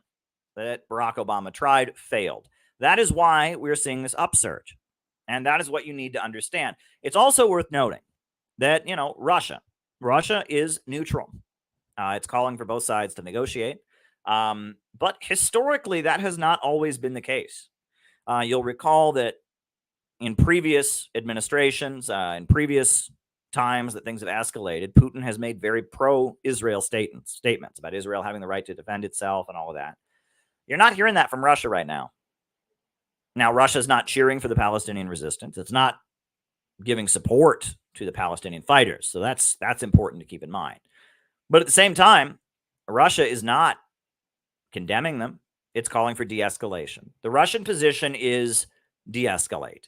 that Barack Obama tried failed. That is why we're seeing this upsurge. And that is what you need to understand. It's also worth noting that, Russia is neutral. It's calling for both sides to negotiate. But historically, that has not always been the case. You'll recall that in previous administrations, in previous times that things have escalated, Putin has made very pro-Israel statements about Israel having the right to defend itself and all of that. You're not hearing that from Russia right now. Now, Russia's not cheering for the Palestinian resistance. It's not giving support to the Palestinian fighters. So that's important to keep in mind. But at the same time, Russia is not condemning them. It's calling for de-escalation. The Russian position is de-escalate.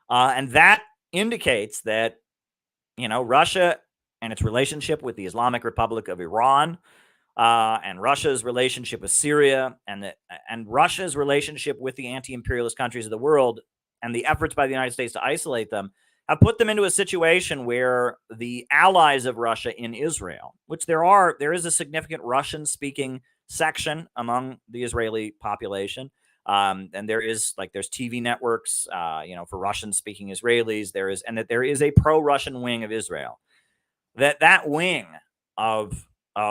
And that indicates that, Russia and its relationship with the Islamic Republic of Iran, and Russia's relationship with Syria, and Russia's relationship with the anti-imperialist countries of the world, and the efforts by the United States to isolate them, have put them into a situation where the allies of Russia in Israel, which there is a significant Russian-speaking section among the Israeli population, and there's TV networks, for Russian-speaking Israelis. There is a pro-Russian wing of Israel. That wing of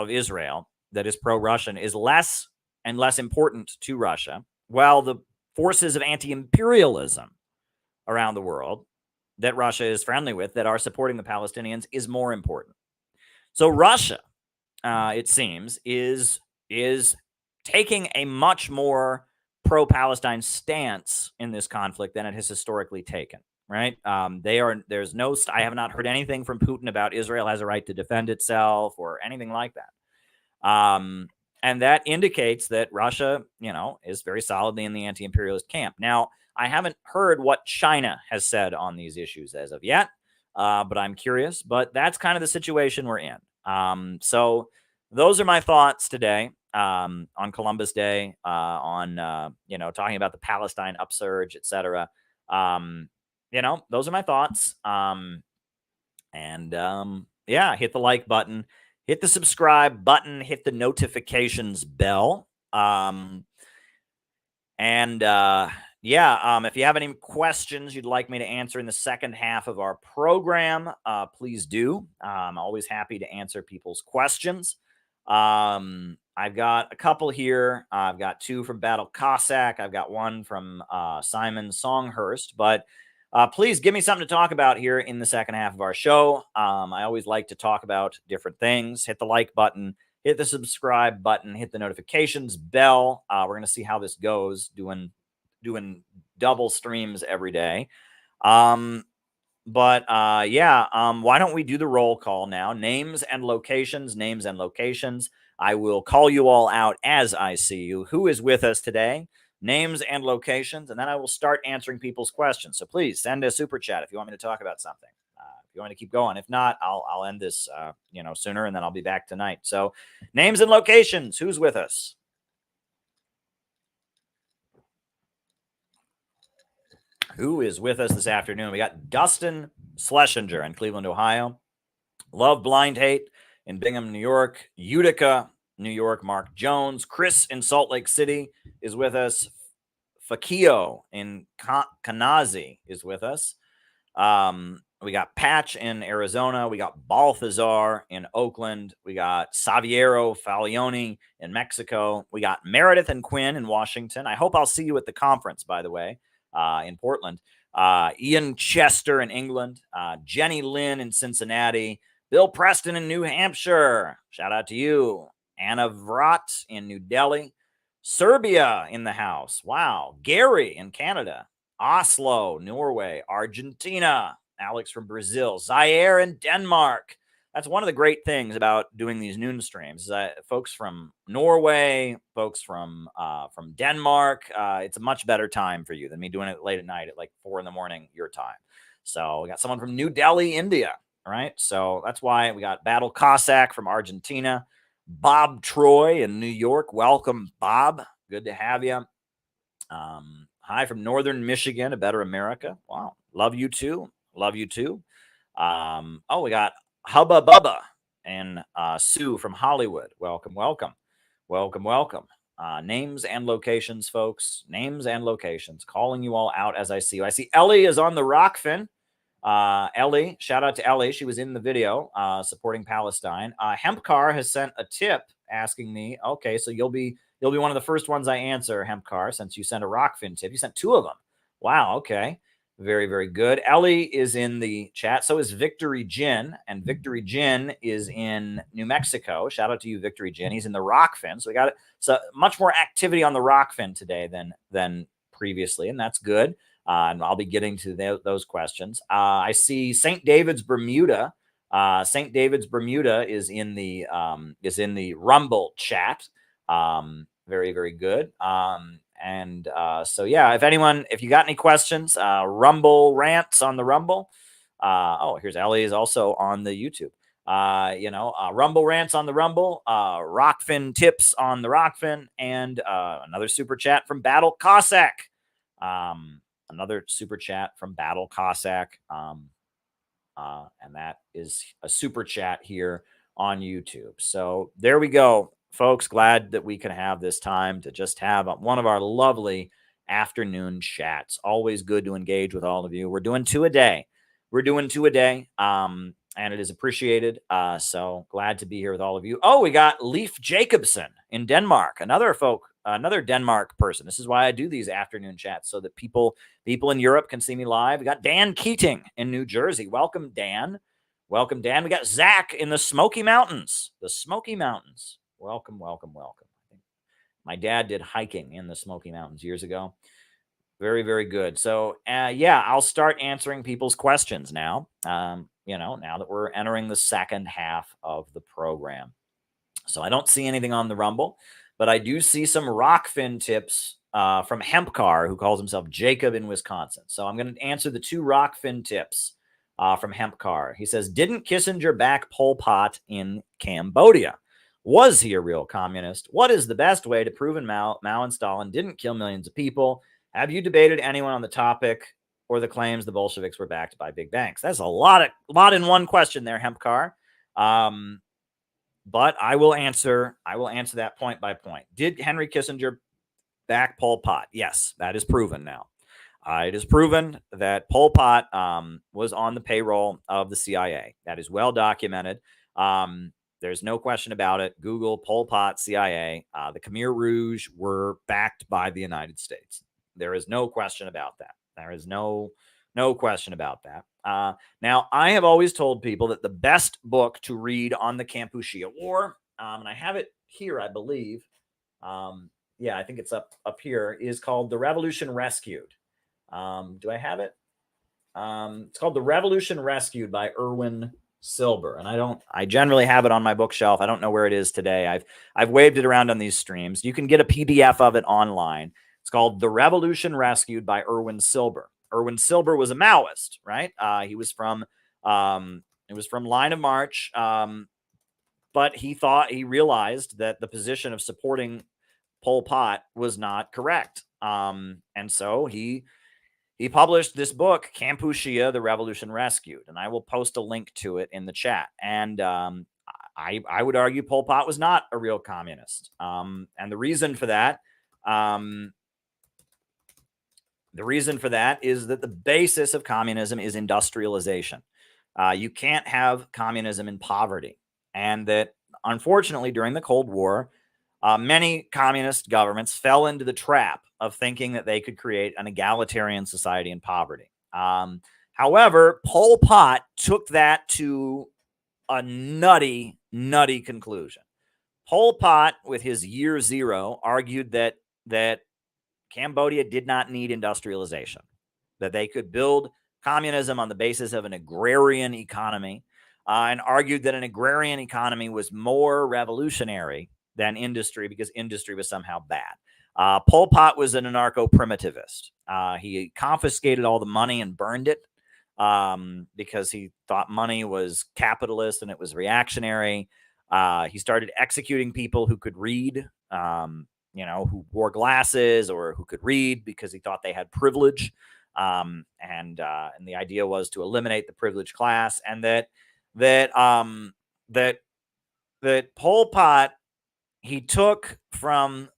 Israel that is pro-Russian is less and less important to Russia, while the forces of anti-imperialism around the world that Russia is friendly with, that are supporting the Palestinians, is more important. So Russia, it seems, is taking a much more pro-Palestine stance in this conflict than it has historically taken. Right? I have not heard anything from Putin about Israel has a right to defend itself or anything like that. And that indicates that Russia, is very solidly in the anti-imperialist camp. Now, I haven't heard what China has said on these issues as of yet, but I'm curious. But that's kind of the situation we're in. So those are my thoughts today on Columbus Day, on talking about the Palestine upsurge, etc. Those are my thoughts. Hit the like button, hit the subscribe button, hit the notifications bell. If you have any questions you'd like me to answer in the second half of our program, please do. I'm always happy to answer people's questions. I've got a couple here. I've got two from Battle Cossack. I've got one from Simon Songhurst. But please give me something to talk about here in the second half of our show. I always like to talk about different things. Hit the like button, hit the subscribe button, hit the notifications bell. We're going to see how this goes, doing double streams every day. Why don't we do the roll call now? Names and locations. I will call you all out as I see you. Who is with us today? Names and locations, and then I will start answering people's questions. So please send a super chat if you want me to talk about something. If you want me to keep going. If not, I'll end this sooner, and then I'll be back tonight. So names and locations. Who's with us? Who is with us this afternoon? We got Dustin Schlesinger in Cleveland, Ohio. Love Blind Hate in Bingham, New York. Utica, New York, Mark Jones. Chris in Salt Lake City is with us. Fakio in Kanazi is with us. We got Patch in Arizona. We got Balthazar in Oakland. We got Saviero Falioni in Mexico. We got Meredith and Quinn in Washington. I hope I'll see you at the conference, by the way, in Portland. Ian Chester in England. Jenny Lynn in Cincinnati. Bill Preston in New Hampshire. Shout out to you. Anna Vrat in New Delhi. Serbia in the house. Wow. Gary in Canada. Oslo, Norway. Argentina. Alex from Brazil, Zaire in Denmark. That's one of the great things about doing these noon streams. Folks from Norway, folks from Denmark, it's a much better time for you than me doing it late at night at like 4 a.m. your time. So we got someone from New Delhi, India. All right. So that's why we got Battle Cossack from Argentina, Bob Troy in New York. Welcome, Bob. Good to have you. Hi from Northern Michigan, a better America. Wow. Love you too. Love you too. We got Hubba Bubba and Sue from Hollywood. Welcome, welcome. Welcome, welcome. Names and locations, folks. Names and locations. Calling you all out as I see you. I see Ellie is on the Rockfin. Ellie, shout out to Ellie. She was in the video supporting Palestine. Hempcar has sent a tip asking me, okay, so you'll be one of the first ones I answer, Hempcar, since you sent a Rockfin tip. You sent 2 of them. Wow, okay. Very, very good. Ellie is in the chat. So is Victory Gin. And Victory Gin is in New Mexico. Shout out to you, Victory Gin. He's in the Rockfin. So we got it. So much more activity on the Rockfin today than previously, and that's good. And I'll be getting to those questions. I see St. David's Bermuda. St. David's Bermuda is in the Rumble chat. Very, very good. So yeah, if you got any questions, Rumble rants on the Rumble. Here's Ellie is also on the YouTube. Rumble rants on the Rumble, Rockfin tips on the Rockfin, and another super chat from Battle Cossack. Another super chat from Battle Cossack. And that is a super chat here on YouTube. So there we go, folks. Glad that we can have this time to just have one of our lovely afternoon chats. Always good to engage with all of you. We're doing 2 a day. And it is appreciated. So glad to be here with all of you. Oh, we got Leif Jacobson in Denmark. Another Denmark person. This is why I do these afternoon chats, so that people in Europe can see me live. We got Dan Keating in New Jersey. Welcome, Dan. Welcome, Dan. We got Zach in the Smoky Mountains. Welcome, welcome, welcome. My dad did hiking in the Smoky Mountains years ago. Very, very good. So, I'll start answering people's questions now. Now that we're entering the second half of the program. So I don't see anything on the Rumble, but I do see some Rockfin tips from Hempcar, who calls himself Jacob in Wisconsin. So I'm going to answer the 2 Rockfin tips from Hempcar. He says, didn't Kissinger back Pol Pot in Cambodia? Was he a real communist? What is the best way to prove Mao and Stalin didn't kill millions of people? Have you debated anyone on the topic or the claims the Bolsheviks were backed by big banks? That's a lot in one question there, Hempcar. But I will answer that point by point. Did Henry Kissinger back Pol Pot? Yes, that is proven now. It is proven that Pol Pot was on the payroll of the CIA. That is well documented. There's no question about it. Google Pol Pot CIA. The Khmer Rouge were backed by the United States. There is no question about that. There is no question about that. Now, I have always told people that the best book to read on the Kampuchea War, and I have it here, I believe. I think it's up here, is called The Revolution Rescued. Do I have it? It's called The Revolution Rescued by Erwin Silber. And I generally have it on my bookshelf. I don't know where it is today. I've waved it around on these streams. You can get a PDF of it online. It's called The Revolution Rescued by Erwin Silber. Erwin Silber was a Maoist, right? He was from Line of March, but he realized that the position of supporting Pol Pot was not correct, and so he published this book, Kampuchea: The Revolution Rescued, and I will post a link to it in the chat. And I would argue Pol Pot was not a real communist, and the reason for that. The reason for that is that the basis of communism is industrialization. You can't have communism in poverty. And that, unfortunately, during the Cold War, many communist governments fell into the trap of thinking that they could create an egalitarian society in poverty. However, Pol Pot took that to a nutty conclusion. Pol Pot, with his year 0, argued that Cambodia did not need industrialization, that they could build communism on the basis of an agrarian economy, and argued that an agrarian economy was more revolutionary than industry because industry was somehow bad. Pol Pot was an anarcho-primitivist. He confiscated all the money and burned it because he thought money was capitalist and it was reactionary. He started executing people who could read, who wore glasses or who could read because he thought they had privilege. And the idea was to eliminate the privileged class, and that Pol Pot, he took from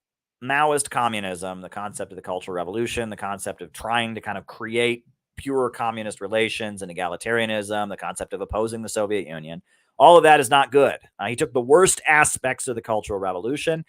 Maoist communism the concept of the Cultural Revolution, the concept of trying to kind of create pure communist relations and egalitarianism, the concept of opposing the Soviet Union. All of that is not good. He took the worst aspects of the Cultural Revolution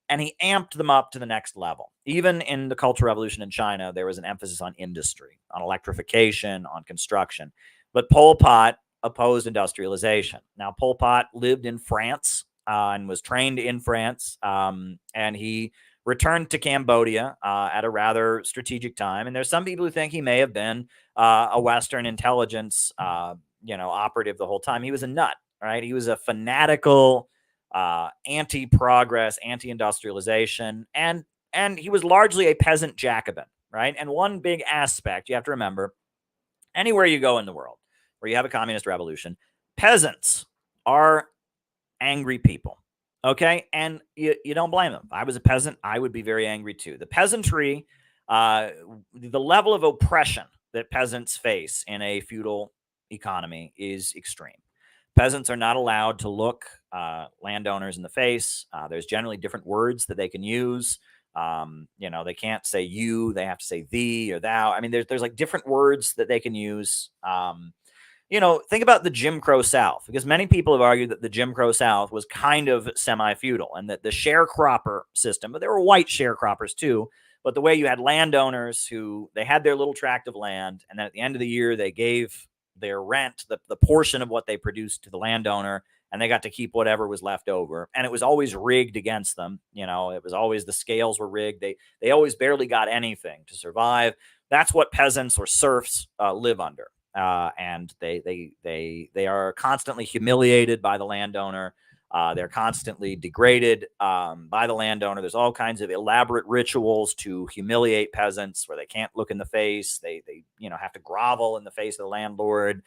and he amped them up to the next level. Even in the Cultural Revolution in China, there was an emphasis on industry, on electrification, on construction. But Pol Pot opposed industrialization. Now, Pol Pot lived in France and was trained in France, and he returned to Cambodia at a rather strategic time. And there's some people who think he may have been a Western intelligence, operative the whole time. He was a nut, right? He was a fanatical anti-progress, anti-industrialization, and he was largely a peasant Jacobin, right? And one big aspect you have to remember, anywhere you go in the world where you have a communist revolution, peasants are angry people, okay? And you don't blame them. If I was a peasant, I would be very angry too. The peasantry, the level of oppression that peasants face in a feudal economy is extreme. Peasants are not allowed to look landowners in the face. There's generally different words that they can use. They can't say you, they have to say thee or thou. I mean, there's like different words that they can use. Think about the Jim Crow South, because many people have argued that the Jim Crow South was kind of semi-feudal and that the sharecropper system, but there were white sharecroppers too, but the way you had landowners who they had their little tract of land, and then at the end of the year, they gave their rent, the portion of what they produced to the landowner, and they got to keep whatever was left over. And it was always rigged against them. It was always, the scales were rigged. They always barely got anything to survive. That's what peasants or serfs live under. And they are constantly humiliated by the landowner. They're constantly degraded by the landowner. There's all kinds of elaborate rituals to humiliate peasants where they can't look in the face. They have to grovel in the face of the landlord.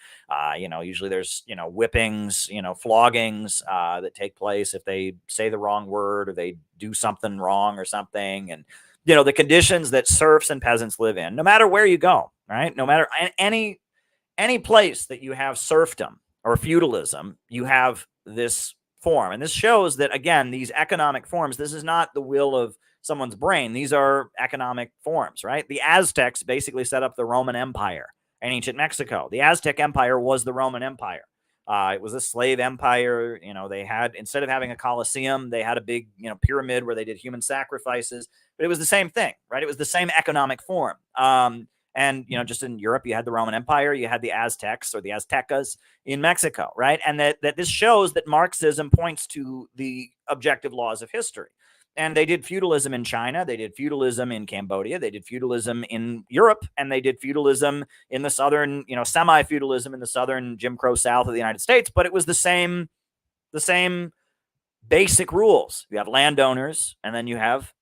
Usually there's, whippings, floggings that take place if they say the wrong word or they do something wrong or something. And, the conditions that serfs and peasants live in, no matter where you go, right? No matter any place that you have serfdom or feudalism, you have this form. And this shows that, again, these economic forms, this is not the will of someone's brain. These are economic forms, right? The Aztecs basically set up the Roman Empire in ancient Mexico. The Aztec Empire was the Roman Empire. It was a slave empire. They had, instead of having a Colosseum, they had a big, pyramid where they did human sacrifices. But it was the same thing, right? It was the same economic form. And, just in Europe, you had the Roman Empire, you had the Aztecs or the Aztecas in Mexico, right? And that this shows that Marxism points to the objective laws of history. And they did feudalism in China, they did feudalism in Cambodia, they did feudalism in Europe, and they did feudalism in the southern, semi-feudalism in the southern Jim Crow South of the United States. But it was the same basic rules. You have landowners, and then you have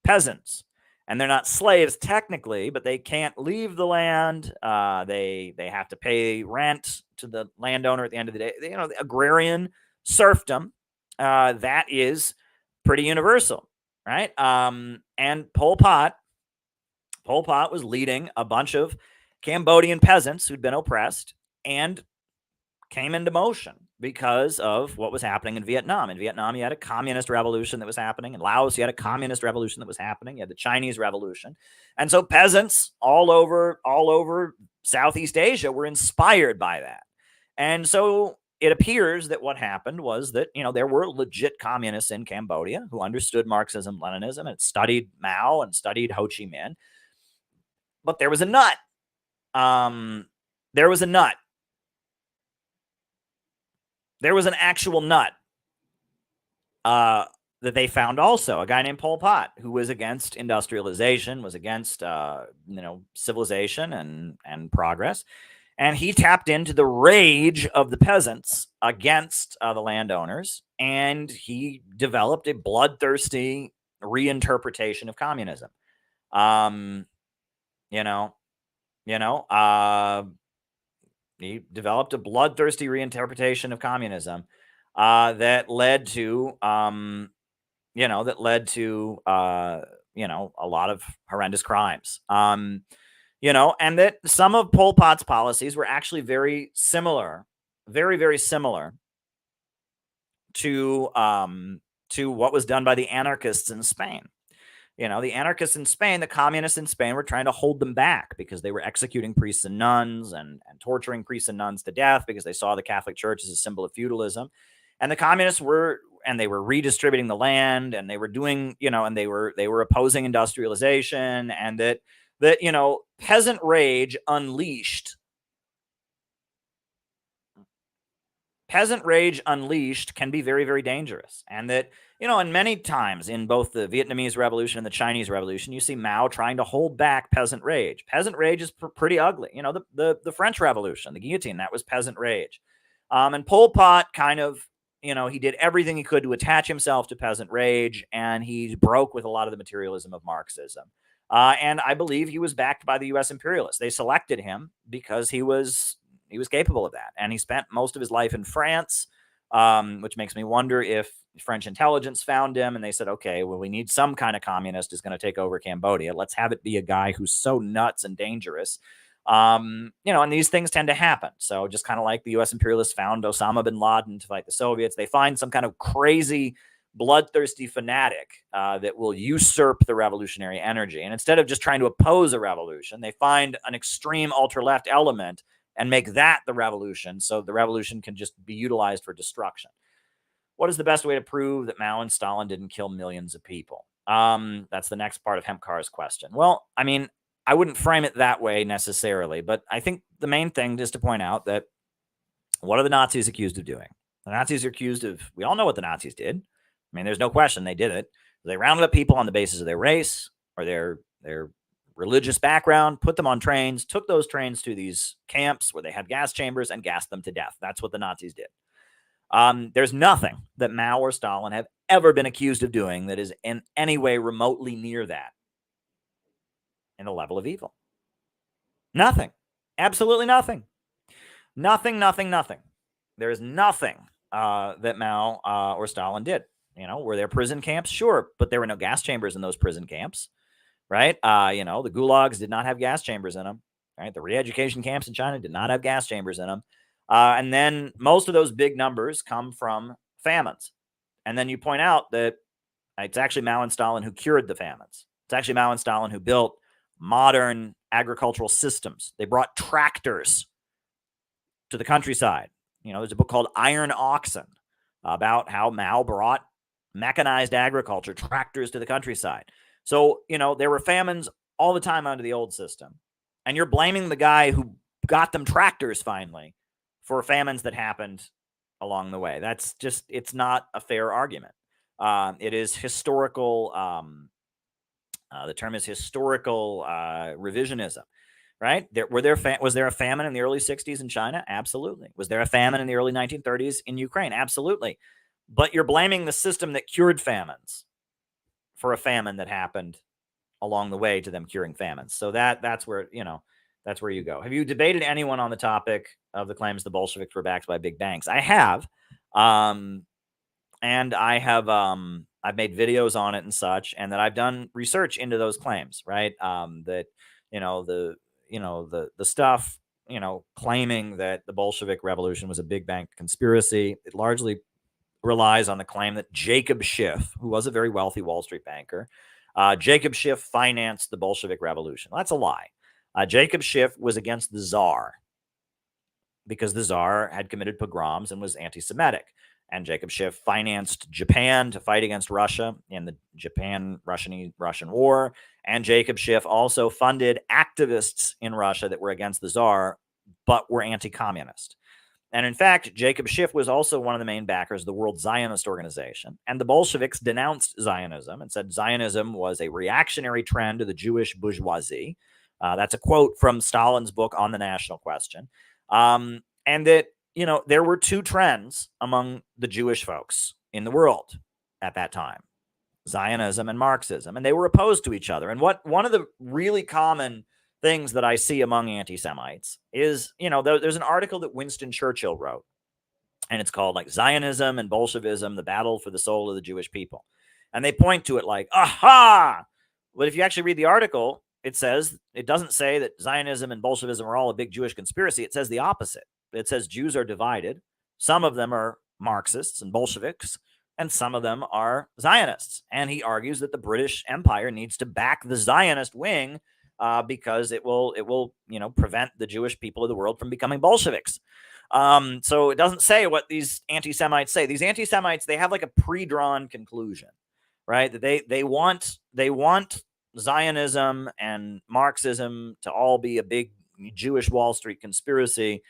peasants. And they're not slaves technically, but they can't leave the land. They have to pay rent to the landowner at the end of the day. The agrarian serfdom, that is pretty universal, right? And Pol Pot was leading a bunch of Cambodian peasants who'd been oppressed and came into motion because of what was happening in Vietnam. In Vietnam, you had a communist revolution that was happening. In Laos, you had a communist revolution that was happening. You had the Chinese Revolution. And so peasants all over Southeast Asia were inspired by that. And so it appears that what happened was that, there were legit communists in Cambodia who understood Marxism, Leninism, and studied Mao and studied Ho Chi Minh. But there was a nut. There was an actual nut that they found also, a guy named Pol Pot, who was against industrialization, was against civilization and progress. And he tapped into the rage of the peasants against the landowners, and he developed a bloodthirsty reinterpretation of communism. He developed a bloodthirsty reinterpretation of communism that led to a lot of horrendous crimes. And that some of Pol Pot's policies were actually very similar, very, very similar to what was done by the anarchists in Spain. The anarchists in Spain, the communists in Spain were trying to hold them back because they were executing priests and nuns and torturing priests and nuns to death because they saw the Catholic Church as a symbol of feudalism. And the communists were redistributing the land, and they were doing, and they were opposing industrialization, and that peasant rage unleashed can be very, very dangerous. And that, and many times in both the Vietnamese Revolution and the Chinese Revolution, you see Mao trying to hold back peasant rage. Peasant rage is pretty ugly. The French Revolution, the guillotine, that was peasant rage. And Pol Pot kind of, he did everything he could to attach himself to peasant rage, and he broke with a lot of the materialism of Marxism. And I believe he was backed by the U.S. imperialists. They selected him because he was capable of that. And he spent most of his life in France, which makes me wonder if French intelligence found him and they said, okay, well, we need some kind of communist who's going to take over Cambodia. Let's have it be a guy who's so nuts and dangerous. And these things tend to happen. So just kind of like the U.S. imperialists found Osama bin Laden to fight the Soviets, they find some kind of crazy, bloodthirsty fanatic that will usurp the revolutionary energy. And instead of just trying to oppose a revolution, they find an extreme ultra-left element and make that the revolution, so the revolution can just be utilized for destruction. What is the best way to prove that Mao and Stalin didn't kill millions of people? That's the next part of Hempkar's question. Well, I mean, I wouldn't frame it that way necessarily, but I think the main thing is to point out that what are the Nazis accused of doing? The Nazis are accused of, we all know what the Nazis did. I mean, there's no question they did it. They rounded up people on the basis of their race or their religious background, put them on trains, took those trains to these camps where they had gas chambers and gassed them to death. That's what the Nazis did. There's nothing that Mao or Stalin have ever been accused of doing that is in any way remotely near that in the level of evil. Nothing. Absolutely nothing. Nothing. There is nothing that Mao or Stalin did. Were there prison camps? Sure, but there were no gas chambers in those prison camps. Right? The gulags did not have gas chambers in them. Right? The re-education camps in China did not have gas chambers in them. And then most of those big numbers come from famines. And then you point out that it's actually Mao and Stalin who cured the famines. It's actually Mao and Stalin who built modern agricultural systems. They brought tractors to the countryside. There's a book called Iron Oxen about how Mao brought mechanized agriculture, tractors to the countryside. So, there were famines all the time under the old system. And you're blaming the guy who got them tractors finally for famines that happened along the way. That's just, it's not a fair argument. It is historical. The term is historical revisionism, right? Was there a famine in the early 60s in China? Absolutely. Was there a famine in the early 1930s in Ukraine? Absolutely. But you're blaming the system that cured famines for a famine that happened along the way to them curing famines. So that's where you go. Have you debated anyone on the topic of the claims the Bolsheviks were backed by big banks? I have. And I have I've made videos on it and such, and that I've done research into those claims, right? That the stuff, claiming that the Bolshevik Revolution was a big bank conspiracy, it largely relies on the claim that Jacob Schiff, who was a very wealthy Wall Street banker, Jacob Schiff financed the Bolshevik Revolution. That's a lie. Jacob Schiff was against the Tsar because the Tsar had committed pogroms and was anti-Semitic. And Jacob Schiff financed Japan to fight against Russia in the Japan-Russian War. And Jacob Schiff also funded activists in Russia that were against the Tsar, but were anti-communist. And in fact, Jacob Schiff was also one of the main backers of the World Zionist Organization. And the Bolsheviks denounced Zionism and said Zionism was a reactionary trend of the Jewish bourgeoisie. That's a quote from Stalin's book On the National Question. And that, there were two trends among the Jewish folks in the world at that time: Zionism and Marxism. And they were opposed to each other. And one of the really common things that I see among anti-Semites is, there's an article that Winston Churchill wrote, and it's called like Zionism and Bolshevism, the battle for the soul of the Jewish people. And they point to it like, aha! But if you actually read the article, it doesn't say that Zionism and Bolshevism are all a big Jewish conspiracy. It says the opposite. It says Jews are divided. Some of them are Marxists and Bolsheviks, and some of them are Zionists. And he argues that the British Empire needs to back the Zionist wing because it will prevent the Jewish people of the world from becoming Bolsheviks. So it doesn't say what these anti-Semites say. These anti-Semites, they have like a pre-drawn conclusion, right? That they want Zionism and Marxism to all be a big Jewish Wall Street conspiracy,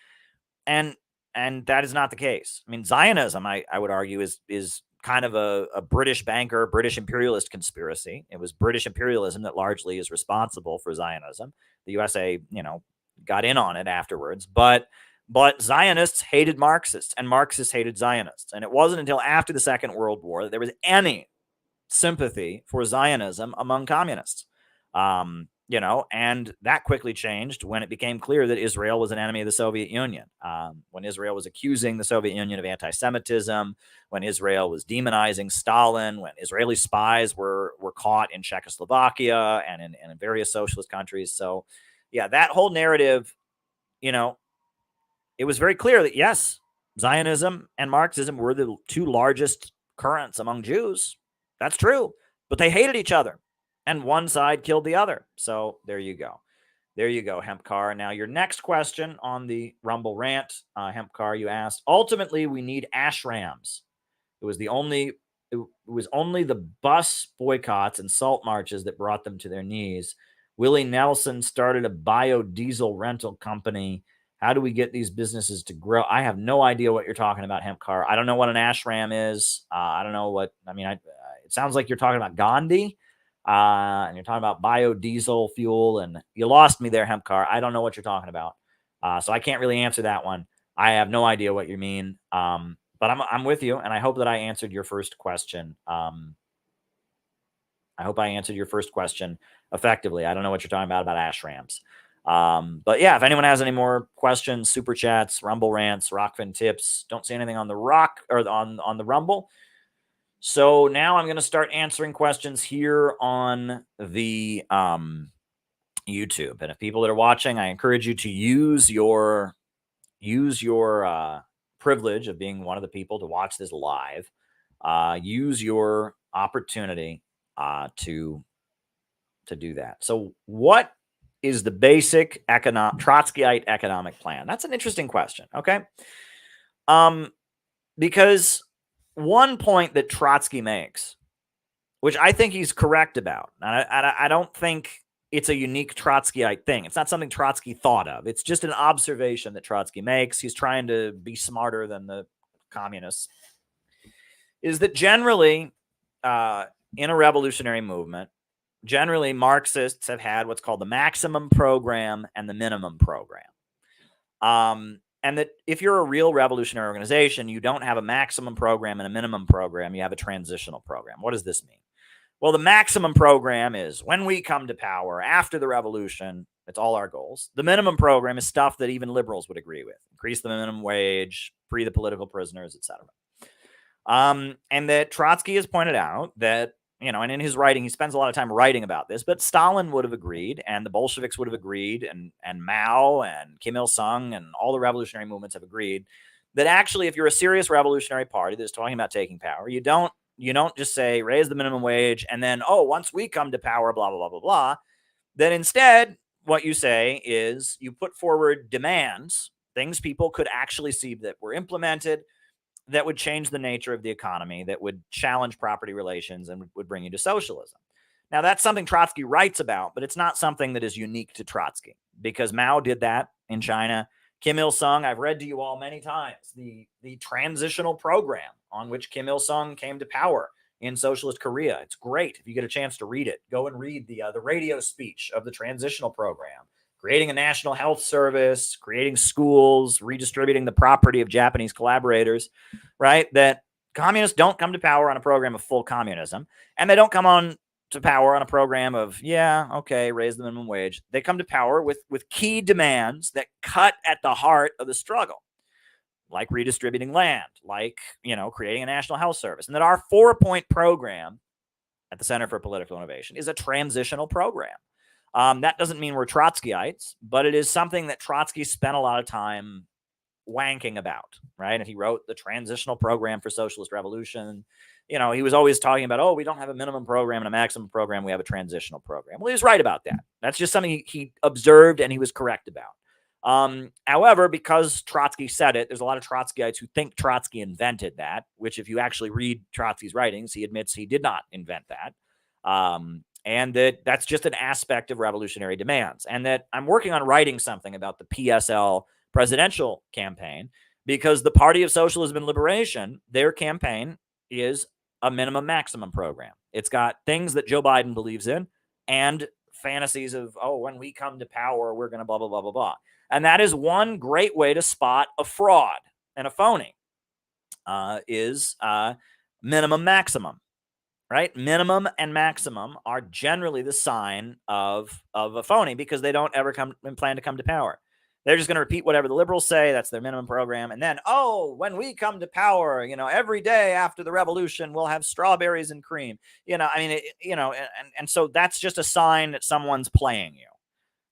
and that is not the case. I mean, Zionism, I would argue, is kind of a British banker, British imperialist conspiracy. It was British imperialism that largely is responsible for Zionism. The USA, got in on it afterwards, but Zionists hated Marxists and Marxists hated Zionists. And it wasn't until after the Second World War that there was any sympathy for Zionism among communists. And that quickly changed when it became clear that Israel was an enemy of the Soviet Union. When Israel was accusing the Soviet Union of anti-Semitism, when Israel was demonizing Stalin, when Israeli spies were caught in Czechoslovakia and in various socialist countries. So, yeah, that whole narrative, it was very clear that, yes, Zionism and Marxism were the two largest currents among Jews. That's true. But they hated each other, and one side killed the other. So there you go. There you go, Hempcar. Now, your next question on the Rumble rant, Hempcar, you asked, ultimately, we need ashrams. It was only the bus boycotts and salt marches that brought them to their knees. Willie Nelson started a biodiesel rental company. How do we get these businesses to grow? I have no idea what you're talking about, Hempcar. I don't know what an ashram is. I don't know what, it sounds like you're talking about Gandhi, and you're talking about biodiesel fuel, and you lost me there, Hempcar. I don't know what you're talking about. So I can't really answer that one. I have no idea what you mean. But I'm with you, and I hope that I answered your first question. I hope I answered your first question effectively. I don't know what you're talking about ashrams. But yeah, if anyone has any more questions, super chats, Rumble rants, Rockfin tips, don't see anything on the on the Rumble. So now I'm going to start answering questions here on the YouTube. And if people that are watching, I encourage you to use your privilege of being one of the people to watch this live. Use your opportunity to do that. So what is the basic Trotskyite economic plan? That's an interesting question. Okay. Because one point that Trotsky makes, which I think he's correct about, and I don't think it's a unique Trotskyite thing. It's not something Trotsky thought of. It's just an observation that Trotsky makes. He's trying to be smarter than the communists. Is that generally, in a revolutionary movement, generally Marxists have had what's called the maximum program and the minimum program. And that if you're a real revolutionary organization, you don't have a maximum program and a minimum program. You have a transitional program. What does this mean? Well, the maximum program is when we come to power after the revolution, it's all our goals. The minimum program is stuff that even liberals would agree with. Increase the minimum wage, free the political prisoners, etc. And that Trotsky has pointed out that, and in his writing, he spends a lot of time writing about this, but Stalin would have agreed, and the Bolsheviks would have agreed, and Mao and Kim Il-sung and all the revolutionary movements have agreed that actually, if you're a serious revolutionary party that's talking about taking power, you don't just say, raise the minimum wage, and then, once we come to power, blah, blah, blah, blah, blah. Then instead, what you say is you put forward demands, things people could actually see that were implemented, that would change the nature of the economy, that would challenge property relations and would bring you to socialism. Now, that's something Trotsky writes about, but it's not something that is unique to Trotsky, because Mao did that in China. Kim Il-sung, I've read to you all many times, the transitional program on which Kim Il-sung came to power in socialist Korea. It's great. If you get a chance to read it, go and read the radio speech of the transitional program, creating a national health service, creating schools, redistributing the property of Japanese collaborators, right? That communists don't come to power on a program of full communism, and they don't come on to power on a program of, yeah, okay, raise the minimum wage. They come to power with key demands that cut at the heart of the struggle, like redistributing land, like, creating a national health service. And that our 4-point program at the Center for Political Innovation is a transitional program. That doesn't mean we're Trotskyites, but it is something that Trotsky spent a lot of time wanking about, right? And he wrote the Transitional Program for Socialist Revolution. He was always talking about, oh, we don't have a minimum program and a maximum program. We have a transitional program. Well, he was right about that. That's just something he observed and he was correct about. However, because Trotsky said it, there's a lot of Trotskyites who think Trotsky invented that, which if you actually read Trotsky's writings, he admits he did not invent that. And that's just an aspect of revolutionary demands. And that I'm working on writing something about the PSL presidential campaign, because the Party of Socialism and Liberation, their campaign is a minimum maximum program. It's got things that Joe Biden believes in and fantasies of, oh, when we come to power, we're going to blah, blah, blah, blah, blah. And that is one great way to spot a fraud and a phony is minimum maximum, right? Minimum and maximum are generally the sign of a phony, because they don't ever plan to come to power. They're just going to repeat whatever the liberals say. That's their minimum program. And then, oh, when we come to power, every day after the revolution, we'll have strawberries and cream. And so that's just a sign that someone's playing you.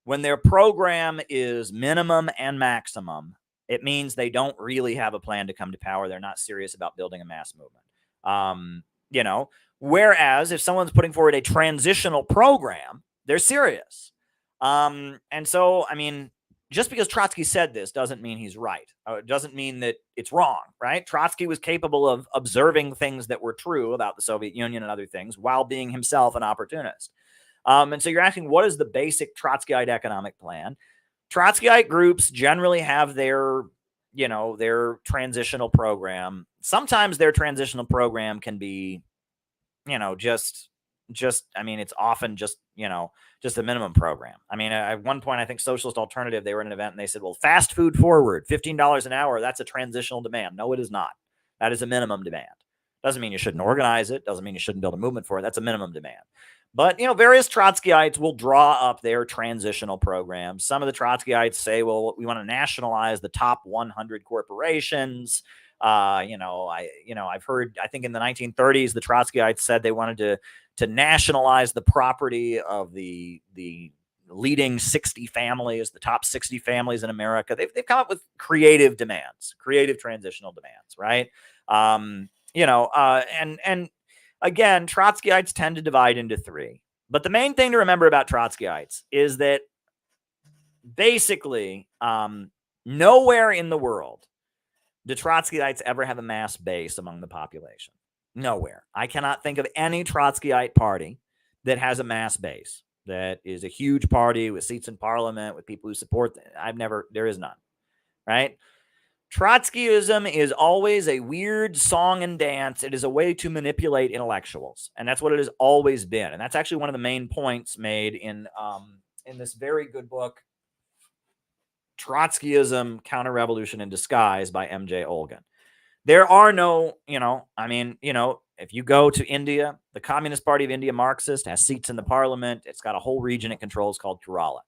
When their program is minimum and maximum, it means they don't really have a plan to come to power. They're not serious about building a mass movement. Whereas if someone's putting forward a transitional program, they're serious. And so, just because Trotsky said this doesn't mean he's right. It doesn't mean that it's wrong, right? Trotsky was capable of observing things that were true about the Soviet Union and other things while being himself an opportunist. And so you're asking, what is the basic Trotskyite economic plan? Trotskyite groups generally have their transitional program. Sometimes their transitional program can be, it's often just a minimum program. At one point, I think Socialist Alternative, they were in an event and they said, well, fast food forward, $15 an hour, that's a transitional demand. No, it is not. That is a minimum demand. Doesn't mean you shouldn't organize it. Doesn't mean you shouldn't build a movement for it. That's a minimum demand. But, various Trotskyites will draw up their transitional programs. Some of the Trotskyites say, well, we want to nationalize the top 100 corporations. I've heard, I think in the 1930s, the Trotskyites said they wanted to nationalize the property of the leading 60 families, the top 60 families in America. They've come up with creative demands, creative transitional demands, right? And again, Trotskyites tend to divide into three. But the main thing to remember about Trotskyites is that basically nowhere in the world do Trotskyites ever have a mass base among the population. Nowhere. I cannot think of any Trotskyite party that has a mass base, that is a huge party with seats in parliament, with people who support them. There is none, right? Trotskyism is always a weird song and dance. It is a way to manipulate intellectuals, and that's what it has always been. And that's actually one of the main points made in this very good book, Trotskyism, Counter-Revolution in Disguise by M.J. Olgan. There are no, if you go to India, the Communist Party of India, Marxist, has seats in the parliament. It's got a whole region it controls called Kerala.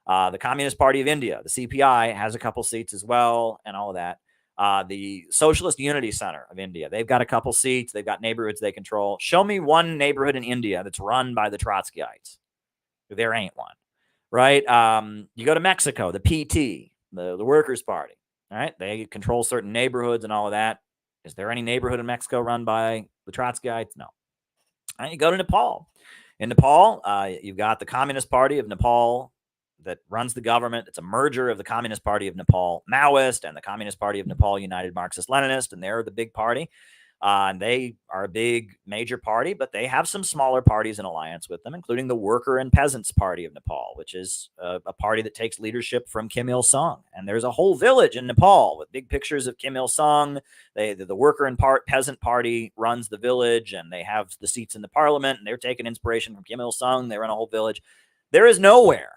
The Communist Party of India, the CPI, has a couple seats as well, and all of that. The Socialist Unity Center of India, they've got a couple seats. They've got neighborhoods they control. Show me one neighborhood in India that's run by the Trotskyites. There ain't one, right? You go to Mexico, the PT, the Workers' Party, all right? They control certain neighborhoods and all of that. Is there any neighborhood in Mexico run by the Trotskyites? No. All right, you go to Nepal. In Nepal, you've got the Communist Party of Nepal that runs the government. It's a merger of the Communist Party of Nepal Maoist and the Communist Party of Nepal United Marxist Leninist, and they're the big party. And they are a big major party, but they have some smaller parties in alliance with them, including the Worker and Peasants Party of Nepal, which is a party that takes leadership from Kim Il-sung. And there's a whole village in Nepal with big pictures of Kim Il-sung. The Worker and Peasant Party runs the village, and they have the seats in the parliament, and they're taking inspiration from Kim Il-sung. They run a whole village. There is nowhere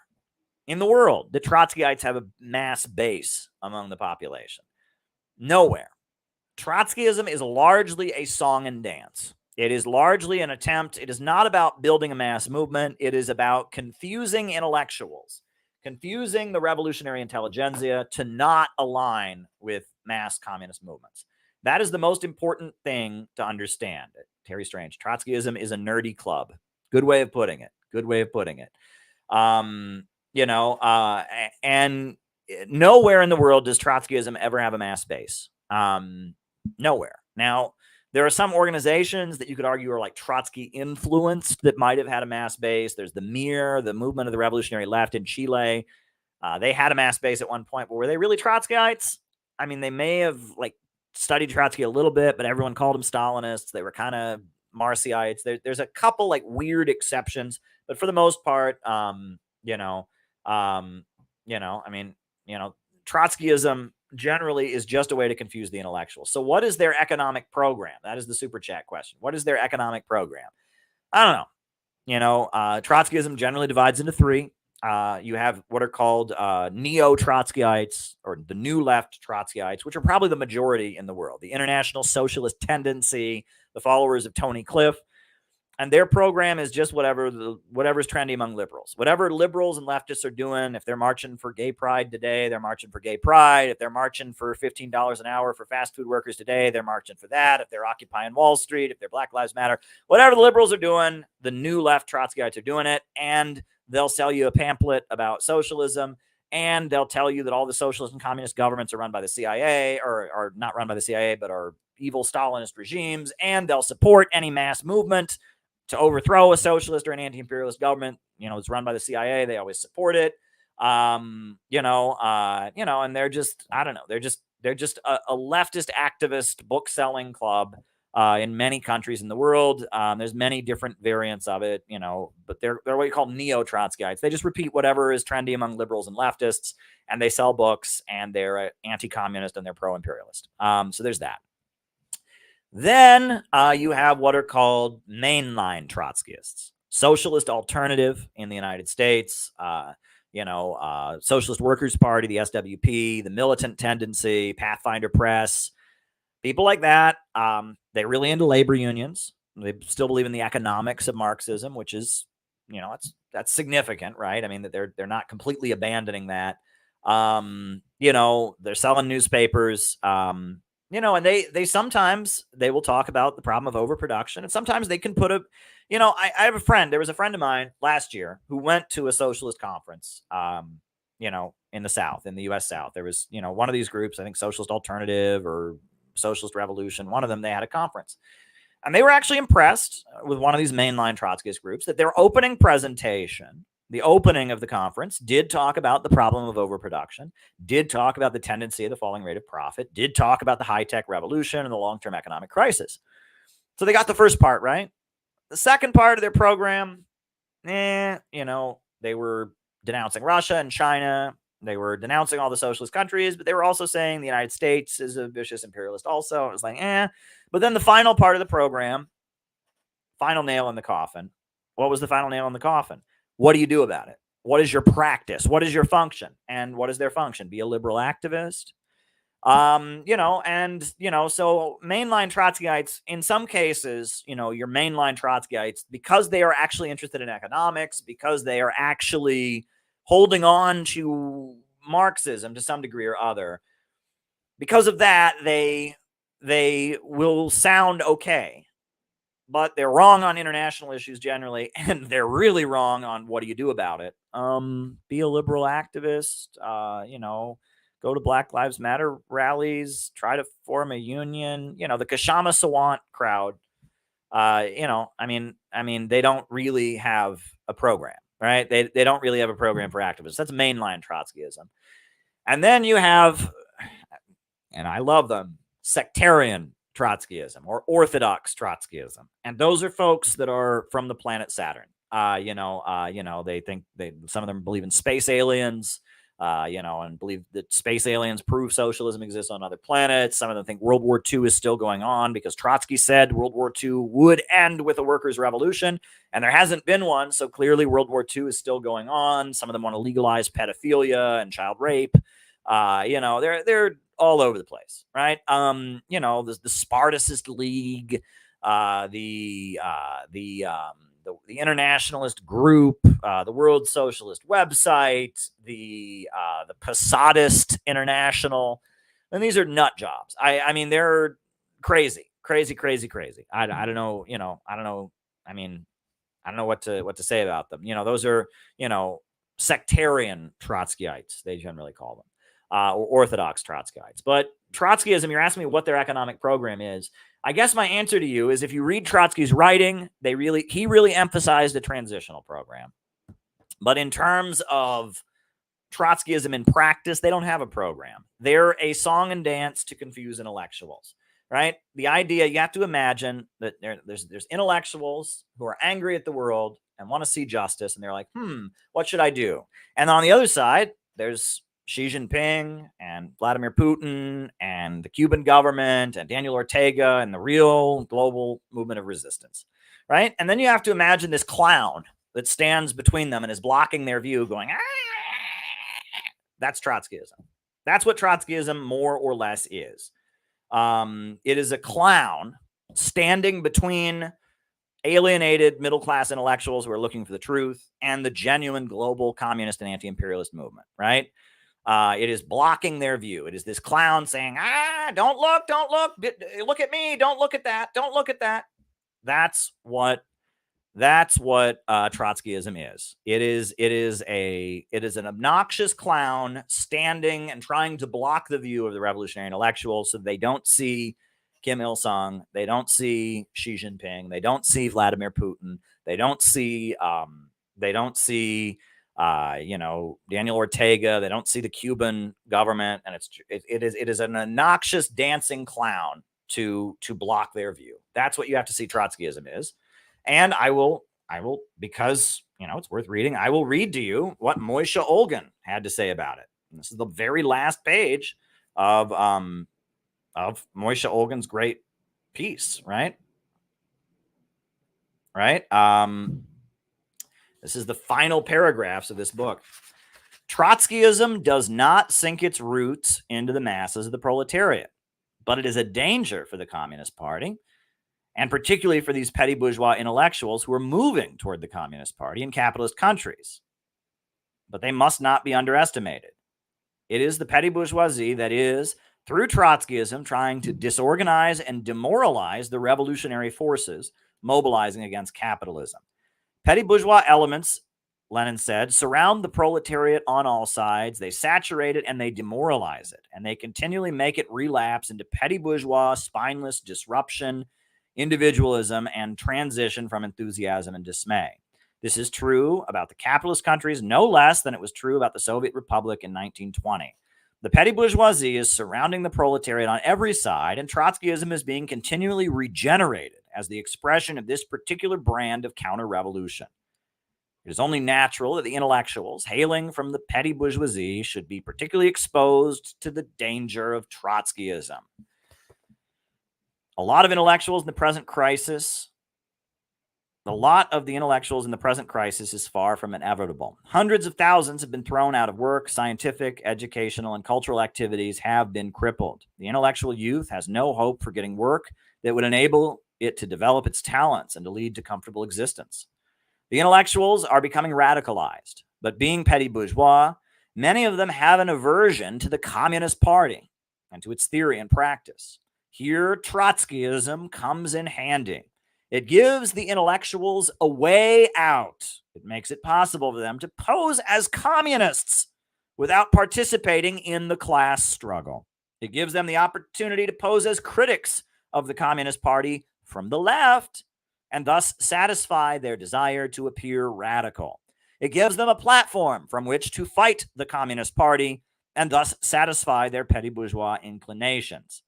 in the world that Trotskyites have a mass base among the population. Nowhere. Trotskyism is largely a song and dance. It is largely an attempt. It is not about building a mass movement. It is about confusing intellectuals, confusing the revolutionary intelligentsia to not align with mass communist movements. That is the most important thing to understand. Terry Strange, Trotskyism is a nerdy club. Good way of putting it. Good way of putting it. And nowhere in the world does Trotskyism ever have a mass base. Nowhere. Now, there are some organizations that you could argue are like Trotsky influenced that might have had a mass base. There's the MIR, the Movement of the Revolutionary Left in Chile. They had a mass base at one point, but were they really Trotskyites? I mean, they may have like studied Trotsky a little bit, but everyone called them Stalinists. They were kind of Marxyites. There's a couple like weird exceptions, but for the most part, Trotskyism generally is just a way to confuse the intellectuals. So what is their economic program? That is the super chat question. What is their economic program? I don't know. Trotskyism generally divides into three. You have what are called neo-Trotskyites or the new left Trotskyites, which are probably the majority in the world. The International Socialist Tendency, the followers of Tony Cliff. And their program is just whatever's trendy among liberals. Whatever liberals and leftists are doing, if they're marching for gay pride today, they're marching for gay pride. If they're marching for $15 an hour for fast food workers today, they're marching for that. If they're occupying Wall Street, if they're Black Lives Matter, whatever the liberals are doing, the new left Trotskyites are doing it. And they'll sell you a pamphlet about socialism. And they'll tell you that all the socialist and communist governments are run by the CIA, or are not run by the CIA, but are evil Stalinist regimes. And they'll support any mass movement to overthrow a socialist or an anti-imperialist government. It's run by the CIA. They always support it. And they're just, I don't know. They're just a leftist activist book selling club in many countries in the world. There's many different variants of it, but they're what you call neo-Trotskyites. They just repeat whatever is trendy among liberals and leftists, and they sell books, and they're anti-communist and they're pro-imperialist. So there's that. Then you have what are called mainline Trotskyists, Socialist Alternative in the United States, Socialist Workers Party, the SWP, the Militant Tendency, Pathfinder Press, people like that. They're really into labor unions. They still believe in the economics of Marxism, which is, that's significant, right? I mean, that they're not completely abandoning that. They're selling newspapers. And they sometimes they will talk about the problem of overproduction, and sometimes they can put I have a friend. There was a friend of mine last year who went to a socialist conference, in the South, in the U.S. South. There was, one of these groups, I think Socialist Alternative or Socialist Revolution, one of them, they had a conference. And they were actually impressed with one of these mainline Trotskyist groups that their opening presentation, the opening of the conference, did talk about the problem of overproduction, did talk about the tendency of the falling rate of profit, did talk about the high-tech revolution and the long-term economic crisis. So they got the first part right. The second part of their program, they were denouncing Russia and China. They were denouncing all the socialist countries, but they were also saying the United States is a vicious imperialist also. It was like, But then the final part of the program, final nail in the coffin. What was the final nail in the coffin? What do you do about it? What is your practice? What is your function? And what is their function? Be a liberal activist. So mainline Trotskyites, in some cases, your mainline Trotskyites, because they are actually interested in economics, because they are actually holding on to Marxism to some degree or other, because of that, they will sound okay. But they're wrong on international issues generally, and they're really wrong on what do you do about it. Be a liberal activist, go to Black Lives Matter rallies, try to form a union, the Kashama Sawant crowd, they don't really have a program, right? They don't really have a program for activists. That's mainline Trotskyism. And then you have, and I love them, sectarian Trotskyism or Orthodox Trotskyism. And those are folks that are from the planet Saturn. They think some of them believe in space aliens, and believe that space aliens prove socialism exists on other planets. Some of them think World War II is still going on because Trotsky said World War II would end with a workers' revolution, and there hasn't been one. So clearly World War II is still going on. Some of them want to legalize pedophilia and child rape. They're all over the place, right? The Spartacist League, the Internationalist Group, the World Socialist Website, the Posadist International, and these are nut jobs. I mean, they're crazy. I don't know. I don't know. I mean, I don't know what to say about them. Those are sectarian Trotskyites, they generally call them. Or Orthodox Trotskyites. But Trotskyism, you're asking me what their economic program is. I guess my answer to you is if you read Trotsky's writing, he really emphasized a transitional program. But in terms of Trotskyism in practice, they don't have a program. They're a song and dance to confuse intellectuals, right? The idea, you have to imagine that there's intellectuals who are angry at the world and want to see justice, and they're like, what should I do? And on the other side, there's Xi Jinping and Vladimir Putin and the Cuban government and Daniel Ortega and the real global movement of resistance, right? And then you have to imagine this clown that stands between them and is blocking their view going, That's Trotskyism. That's what Trotskyism more or less is. It is a clown standing between alienated middle-class intellectuals who are looking for the truth and the genuine global communist and anti-imperialist movement, right? It is blocking their view. It is this clown saying, don't look, look at me, don't look at that, don't look at that. That's what Trotskyism is. It is an obnoxious clown standing and trying to block the view of the revolutionary intellectuals so they don't see Kim Il-sung, they don't see Xi Jinping, they don't see Vladimir Putin, they don't see Daniel Ortega, they don't see the Cuban government, and it is an obnoxious dancing clown to block their view. That's what you have to see Trotskyism is. And I will, because it's worth reading, I will read to you what Moishe Olgin had to say about it. And this is the very last page of Moishe Olgin's great piece, right? This is the final paragraphs of this book. Trotskyism does not sink its roots into the masses of the proletariat, but it is a danger for the Communist Party, and particularly for these petty bourgeois intellectuals who are moving toward the Communist Party in capitalist countries. But they must not be underestimated. It is the petty bourgeoisie that is, through Trotskyism, trying to disorganize and demoralize the revolutionary forces mobilizing against capitalism. Petty bourgeois elements, Lenin said, surround the proletariat on all sides. They saturate it and they demoralize it. And they continually make it relapse into petty bourgeois, spineless disruption, individualism, and transition from enthusiasm and dismay. This is true about the capitalist countries no less than it was true about the Soviet Republic in 1920. The petty bourgeoisie is surrounding the proletariat on every side, and Trotskyism is being continually regenerated as the expression of this particular brand of counter-revolution. It is only natural that the intellectuals hailing from the petty bourgeoisie should be particularly exposed to the danger of Trotskyism. A lot of the intellectuals in the present crisis is far from inevitable. Hundreds of thousands have been thrown out of work. Scientific, educational, and cultural activities have been crippled. The intellectual youth has no hope for getting work that would enable it to develop its talents and to lead to comfortable existence. The intellectuals are becoming radicalized, but being petty bourgeois, many of them have an aversion to the Communist Party and to its theory and practice. Here, Trotskyism comes in handy. It gives the intellectuals a way out. It makes it possible for them to pose as communists without participating in the class struggle. It gives them the opportunity to pose as critics of the Communist Party from the left and thus satisfy their desire to appear radical. It gives them a platform from which to fight the Communist Party and thus satisfy their petty bourgeois inclinations.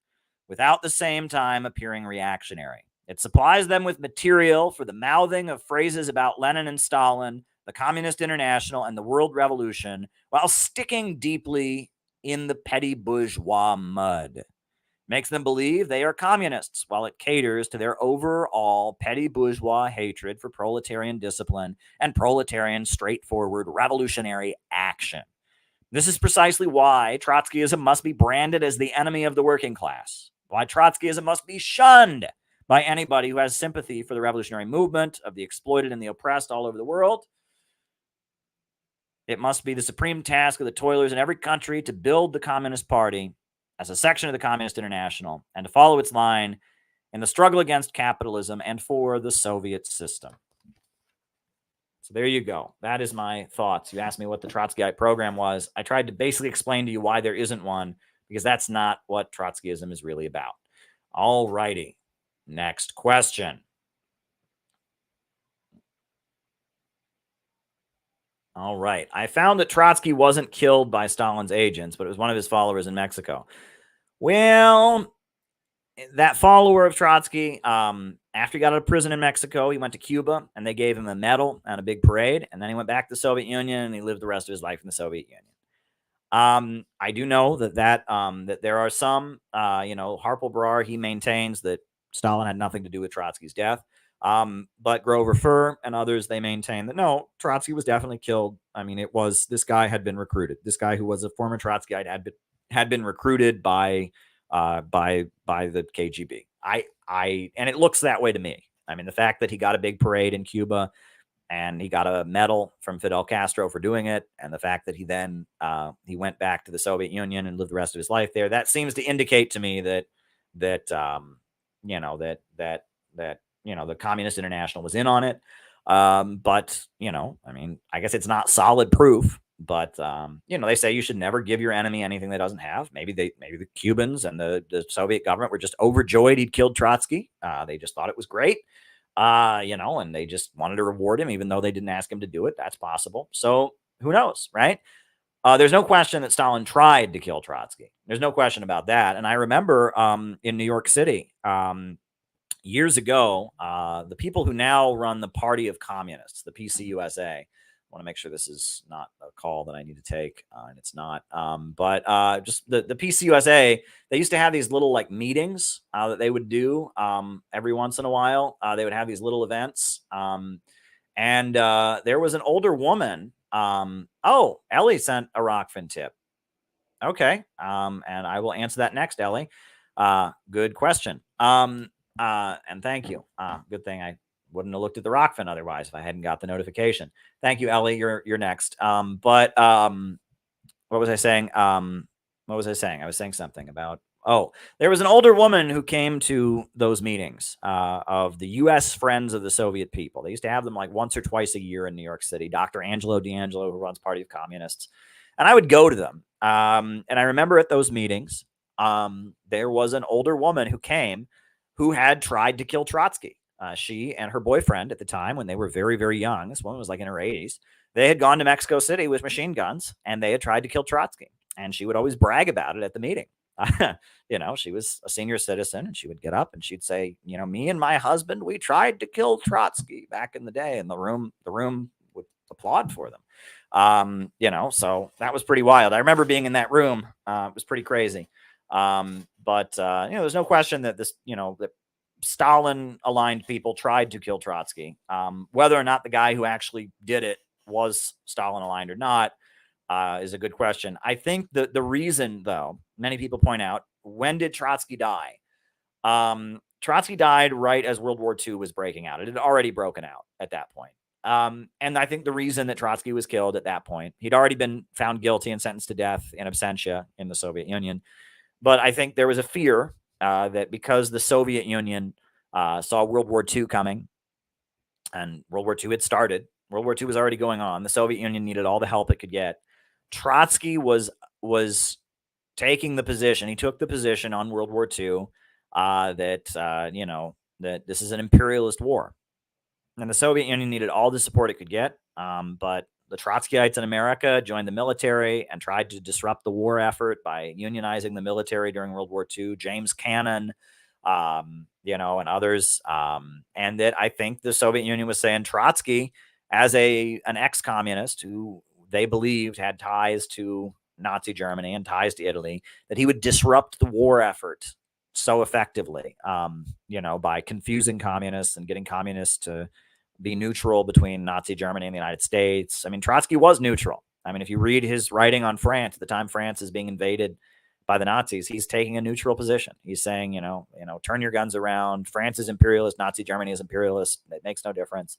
without the same time appearing reactionary. It supplies them with material for the mouthing of phrases about Lenin and Stalin, the Communist International, and the World Revolution, while sticking deeply in the petty bourgeois mud. Makes them believe they are communists, while it caters to their overall petty bourgeois hatred for proletarian discipline and proletarian straightforward revolutionary action. This is precisely why Trotskyism must be branded as the enemy of the working class, why Trotskyism must be shunned by anybody who has sympathy for the revolutionary movement of the exploited and the oppressed all over the world. It must be the supreme task of the toilers in every country to build the Communist Party as a section of the Communist International and to follow its line in the struggle against capitalism and for the Soviet system. So there you go. That is my thoughts. You asked me what the Trotskyite program was. I tried to basically explain to you why there isn't one, because that's not what Trotskyism is really about. All righty. Next question. All right. I found that Trotsky wasn't killed by Stalin's agents, but it was one of his followers in Mexico. Well, that follower of Trotsky, after he got out of prison in Mexico, he went to Cuba, and they gave him a medal and a big parade, and then he went back to the Soviet Union, and he lived the rest of his life in the Soviet Union. I do know that there are some, Harpel Brar, he maintains that Stalin had nothing to do with Trotsky's death. But Grover Furr and others, they maintain that no, Trotsky was definitely killed. I mean, this guy had been recruited. This guy who was a former Trotskyite had been recruited by the KGB. And it looks that way to me. I mean, the fact that he got a big parade in Cuba and he got a medal from Fidel Castro for doing it, and the fact that he then he went back to the Soviet Union and lived the rest of his life there, that seems to indicate to me that the Communist International was in on it. But I mean, I guess it's not solid proof. But they say you should never give your enemy anything they doesn't have. Maybe the Cubans and the Soviet government were just overjoyed he'd killed Trotsky. They just thought it was great, and they just wanted to reward him, even though they didn't ask him to do it. That's possible. So who knows, right? There's no question that Stalin tried to kill Trotsky. There's no question about that. And I remember in New York City years ago, the people who now run the Party of Communists, the PCUSA. I want to make sure this is not a call that I need to take, and it's not. But just the PCUSA, they used to have these little meetings that they would do every once in a while. They would have these little events, and there was an older woman. Ellie sent a Rockfin tip. Okay, and I will answer that next, Ellie. Good question. And thank you. Good thing I wouldn't have looked at the Rockfin otherwise if I hadn't got the notification. Thank you, Ellie. You're next. What was I saying? I was saying something about, there was an older woman who came to those meetings of the U.S. Friends of the Soviet People. They used to have them once or twice a year in New York City. Dr. Angelo D'Angelo, who runs Party of Communists. And I would go to them. And I remember at those meetings, there was an older woman who came who had tried to kill Trotsky. She and her boyfriend at the time, when they were very, very young, this woman was in her 80s, they had gone to Mexico City with machine guns, and they had tried to kill Trotsky. And she would always brag about it at the meeting. She was a senior citizen, and she would get up and she'd say, me and my husband, we tried to kill Trotsky back in the day, and the room would applaud for them. So that was pretty wild. I remember being in that room. It was pretty crazy. But there's no question that that Stalin-aligned people tried to kill Trotsky. Whether or not the guy who actually did it was Stalin-aligned or not is a good question. I think the reason, though, many people point out, when did Trotsky die? Trotsky died right as World War II was breaking out. It had already broken out at that point. And I think the reason that Trotsky was killed at that point, he'd already been found guilty and sentenced to death in absentia in the Soviet Union. But I think there was a fear that because the Soviet Union saw World War II coming, and World War II had started, World War II was already going on. The Soviet Union needed all the help it could get. Trotsky was taking the position. He took the position on World War II that this is an imperialist war, and the Soviet Union needed all the support it could get. But the Trotskyites in America joined the military and tried to disrupt the war effort by unionizing the military during World War II. James Cannon, and others. And that I think the Soviet Union was saying Trotsky, as an ex-communist who they believed had ties to Nazi Germany and ties to Italy, that he would disrupt the war effort so effectively, by confusing communists and getting communists to be neutral between Nazi Germany and the United States. I mean, Trotsky was neutral. I mean, if you read his writing on France, at the time France is being invaded by the Nazis, he's taking a neutral position. He's saying, turn your guns around. France is imperialist. Nazi Germany is imperialist. It makes no difference.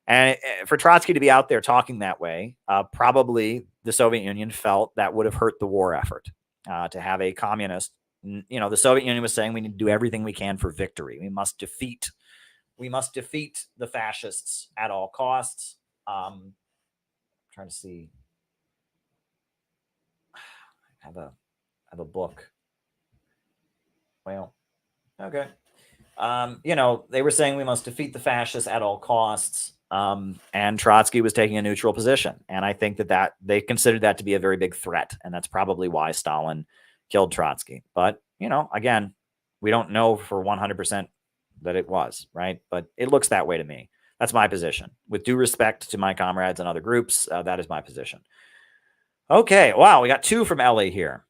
And for Trotsky to be out there talking that way, probably the Soviet Union felt that would have hurt the war effort to have a communist. The Soviet Union was saying we need to do everything we can for victory. We must defeat the fascists at all costs. I'm trying to see. I have a book. Well, okay. They were saying we must defeat the fascists at all costs. And Trotsky was taking a neutral position. And I think that they considered that to be a very big threat. And that's probably why Stalin killed Trotsky. But, again, we don't know for 100% that it was, right? But it looks that way to me. That's my position. With due respect to my comrades and other groups, that is my position. Okay, wow, we got 2 from Ellie here.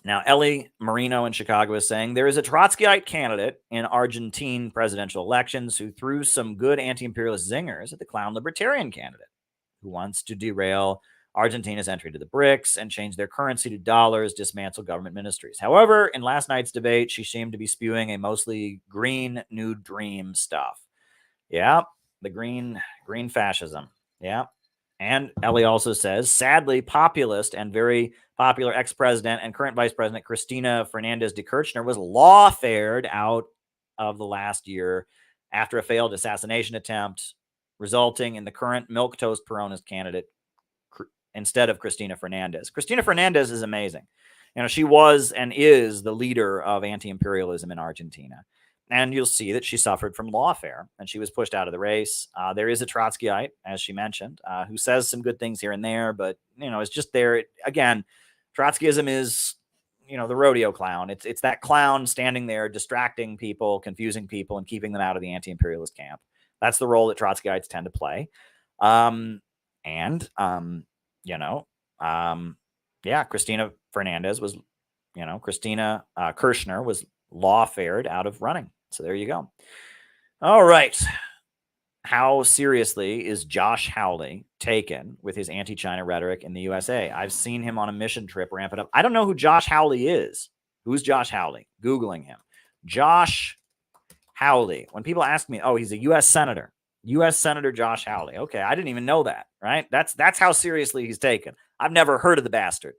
Now, Ellie Marino in Chicago is saying, there is a Trotskyite candidate in Argentine presidential elections who threw some good anti-imperialist zingers at the clown libertarian candidate who wants to derail Argentina's entry to the BRICS and change their currency to dollars, dismantle government ministries. However, in last night's debate, she seemed to be spewing a mostly green new dream stuff. Yeah, the green fascism. Yeah. And Ellie also says, sadly, populist and very popular ex-president and current vice president Cristina Fernandez de Kirchner was lawfared out of the last year after a failed assassination attempt, resulting in the current milquetoast Peronist candidate instead of Cristina Fernandez. Cristina Fernandez is amazing. She was and is the leader of anti-imperialism in Argentina. And you'll see that she suffered from lawfare and she was pushed out of the race. There is a Trotskyite, as she mentioned, who says some good things here and there, but, it's just there. Again, Trotskyism is, the rodeo clown. It's that clown standing there, distracting people, confusing people, and keeping them out of the anti-imperialist camp. That's the role that Trotskyites tend to play. Cristina Fernandez was, Cristina Kirchner was lawfared out of running. So there you go. All right. How seriously is Josh Hawley taken with his anti-China rhetoric in the USA? I've seen him on a mission trip ramp it up. I don't know who Josh Hawley is. Who's Josh Hawley? Googling him. Josh Hawley. When people ask me, he's a U.S. Senator. U.S. Senator Josh Hawley. Okay, I didn't even know that, right? That's how seriously he's taken. I've never heard of the bastard.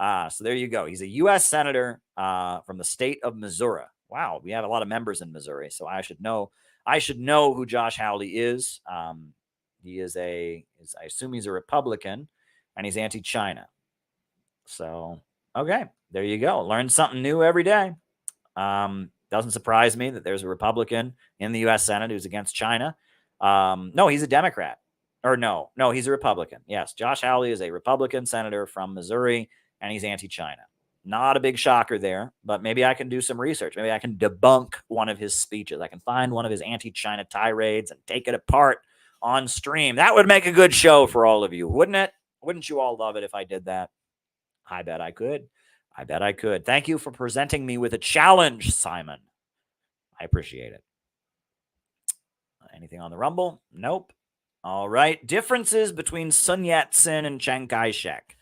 So there you go. He's a U.S. Senator from the state of Missouri. Wow, we have a lot of members in Missouri, so I should know who Josh Hawley is. He is I assume he's a Republican, and he's anti-China. So, okay, there you go. Learn something new every day. Doesn't surprise me that there's a Republican in the U.S. Senate who's against China. No, he's a Democrat. Or no, he's a Republican. Yes, Josh Hawley is a Republican senator from Missouri, and he's anti-China. Not a big shocker there, but maybe I can do some research. Maybe I can debunk one of his speeches. I can find one of his anti-China tirades and take it apart on stream. That would make a good show for all of you, wouldn't it? Wouldn't you all love it if I did that? I bet I could. Thank you for presenting me with a challenge, Simon. I appreciate it. Anything on the Rumble? Nope. All right. Differences between Sun Yat-sen and Chiang Kai-shek.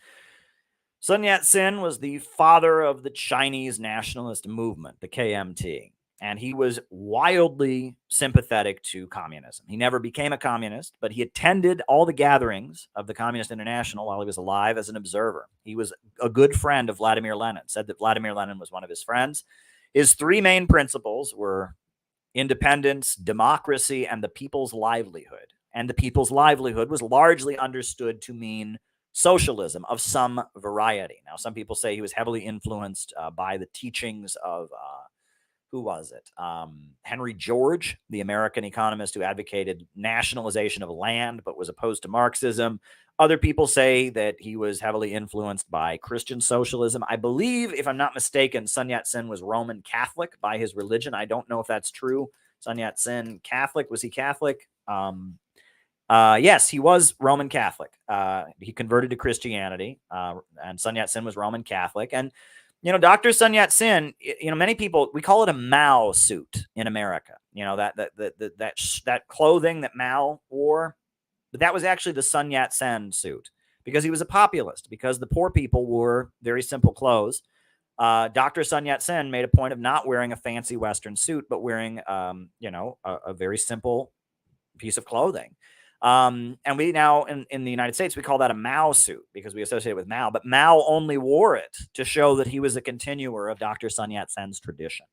Sun Yat-sen was the father of the Chinese nationalist movement, the KMT, and he was wildly sympathetic to communism. He never became a communist, but he attended all the gatherings of the Communist International while he was alive as an observer. He was a good friend of Vladimir Lenin, said that Vladimir Lenin was one of his friends. His 3 main principles were independence, democracy, and the people's livelihood. And the people's livelihood was largely understood to mean socialism of some variety. Now, some people say he was heavily influenced by the teachings of who was it? Henry George, the American economist who advocated nationalization of land but was opposed to Marxism. Other people say that he was heavily influenced by Christian socialism. I believe, if I'm not mistaken, Sun Yat-sen was Roman Catholic by his religion. I don't know if that's true. Sun Yat-sen, Catholic? Was he Catholic? Yes, he was Roman Catholic. He converted to Christianity, and Sun Yat-sen was Roman Catholic. And, Dr. Sun Yat-sen, many people, we call it a Mao suit in America. That clothing that Mao wore, but that was actually the Sun Yat-sen suit because he was a populist, because the poor people wore very simple clothes. Dr. Sun Yat-sen made a point of not wearing a fancy Western suit, but wearing, a very simple piece of clothing. And we now in the United States, we call that a Mao suit because we associate it with Mao, but Mao only wore it to show that he was a continuer of Dr. Sun Yat-sen's tradition.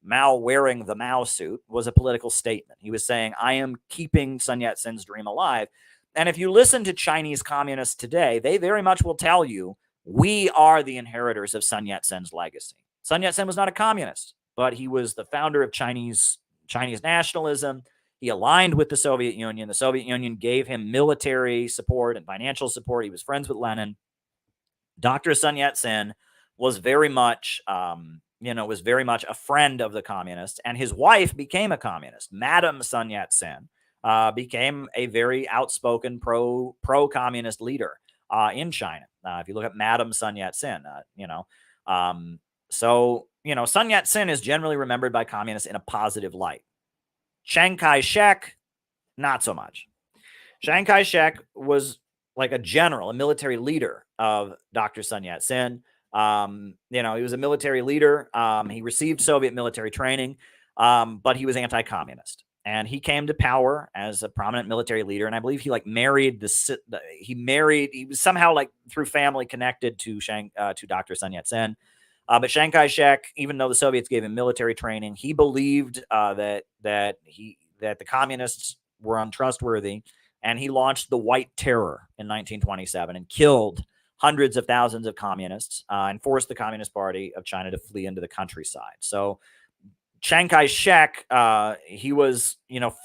Mao wearing the Mao suit was a political statement. He was saying, I am keeping Sun Yat-sen's dream alive. And if you listen to Chinese communists today, they very much will tell you, we are the inheritors of Sun Yat-sen's legacy. Sun Yat-sen was not a communist, but he was the founder of Chinese nationalism. He aligned with the Soviet Union. The Soviet Union gave him military support and financial support. He was friends with Lenin. Dr. Sun Yat-sen was very much, a friend of the communists, and his wife became a communist. Madam Sun Yat-sen became a very outspoken pro-communist leader in China. If you look at Madam Sun Yat-sen, Sun Yat-sen is generally remembered by communists in a positive light. Chiang Kai-shek, not so much. Chiang Kai-shek was like a general, a military leader of Dr. Sun Yat-sen. He was a military leader. He received Soviet military training, but he was anti-communist. And he came to power as a prominent military leader. And I believe he he was somehow through family connected to Dr. Sun Yat-sen. But Chiang Kai-shek, even though the Soviets gave him military training, he believed that the communists were untrustworthy, and he launched the White Terror in 1927 and killed hundreds of thousands of communists and forced the Communist Party of China to flee into the countryside. So Chiang Kai-shek, he was,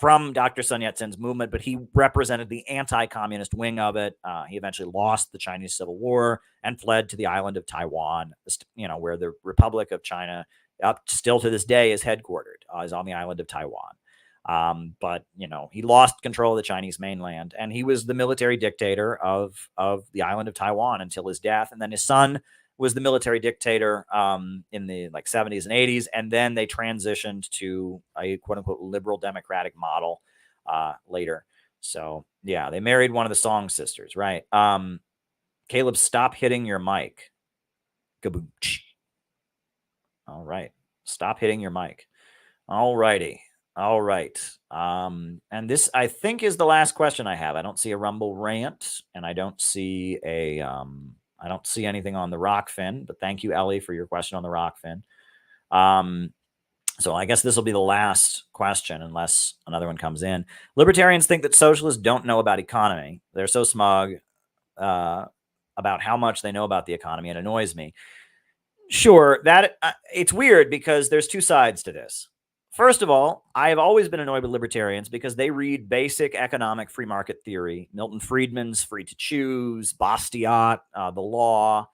from Dr. Sun Yat-sen's movement, but he represented the anti-communist wing of it. He eventually lost the Chinese Civil War and fled to the island of Taiwan, where the Republic of China, up still to this day, is headquartered, is on the island of Taiwan. But he lost control of the Chinese mainland, and he was the military dictator of the island of Taiwan until his death. And then his son was the military dictator in the 70s and 80s, and then they transitioned to a quote-unquote liberal democratic model later. So yeah, they married one of the Song sisters, right? Caleb, stop hitting your mic. Kaboom. All right, stop hitting your mic. All righty. All right. And this, I think, is the last question I have. I don't see a Rumble rant, and I don't see anything on the Rockfin, but thank you, Ellie, for your question on the Rockfin. So I guess this will be the last question unless another one comes in. Libertarians think that socialists don't know about economy. They're so smug about how much they know about the economy. It annoys me. Sure, that it's weird because there's two sides to this. First of all, I have always been annoyed with libertarians because they read basic economic free market theory, Milton Friedman's Free to Choose, Bastiat, the law,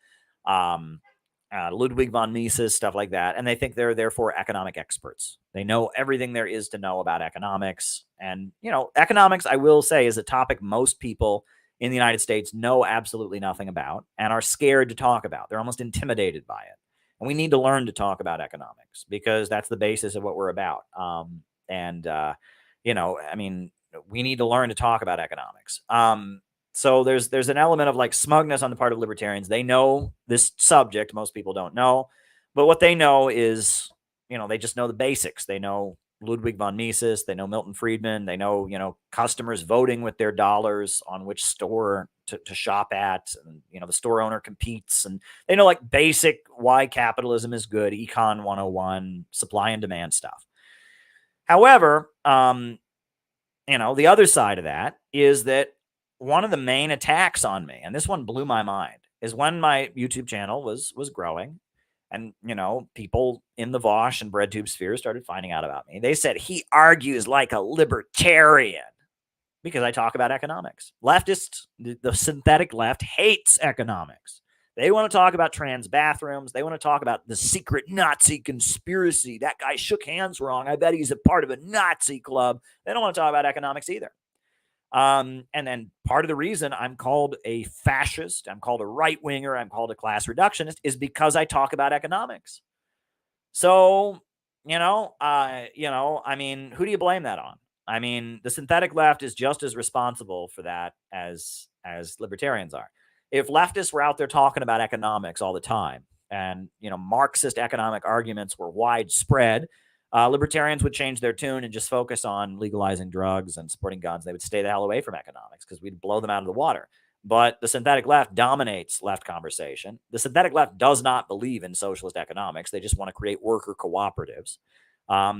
Ludwig von Mises, stuff like that. And they think they're therefore economic experts. They know everything there is to know about economics. And, economics, I will say, is a topic most people in the United States know absolutely nothing about and are scared to talk about. They're almost intimidated by it. And we need to learn to talk about economics because that's the basis of what we're about. We need to learn to talk about economics. So there's an element of smugness on the part of libertarians. They know this subject. Most people don't know. But what they know is, they just know the basics. They know Ludwig von Mises. They know Milton Friedman. They know, customers voting with their dollars on which store to shop at. And, the store owner competes. And they know basic why capitalism is good, Econ 101, supply and demand stuff. However, the other side of that is that one of the main attacks on me, and this one blew my mind, is when my YouTube channel was growing And, people in the Vosh and BreadTube sphere started finding out about me. They said, he argues like a libertarian because I talk about economics. Leftists, the synthetic left, hates economics. They want to talk about trans bathrooms. They want to talk about the secret Nazi conspiracy. That guy shook hands wrong. I bet he's a part of a Nazi club. They don't want to talk about economics either. And then part of the reason I'm called a fascist, I'm called a right-winger, I'm called a class reductionist is because I talk about economics. So, I mean, who do you blame that on? I mean, the synthetic left is just as responsible for that as libertarians are. If leftists were out there talking about economics all the time and, Marxist economic arguments were widespread, libertarians would change their tune and just focus on legalizing drugs and supporting guns. They would stay the hell away from economics because we'd blow them out of the water. But the synthetic left dominates left conversation. The synthetic left does not believe in socialist economics. They just want to create worker cooperatives.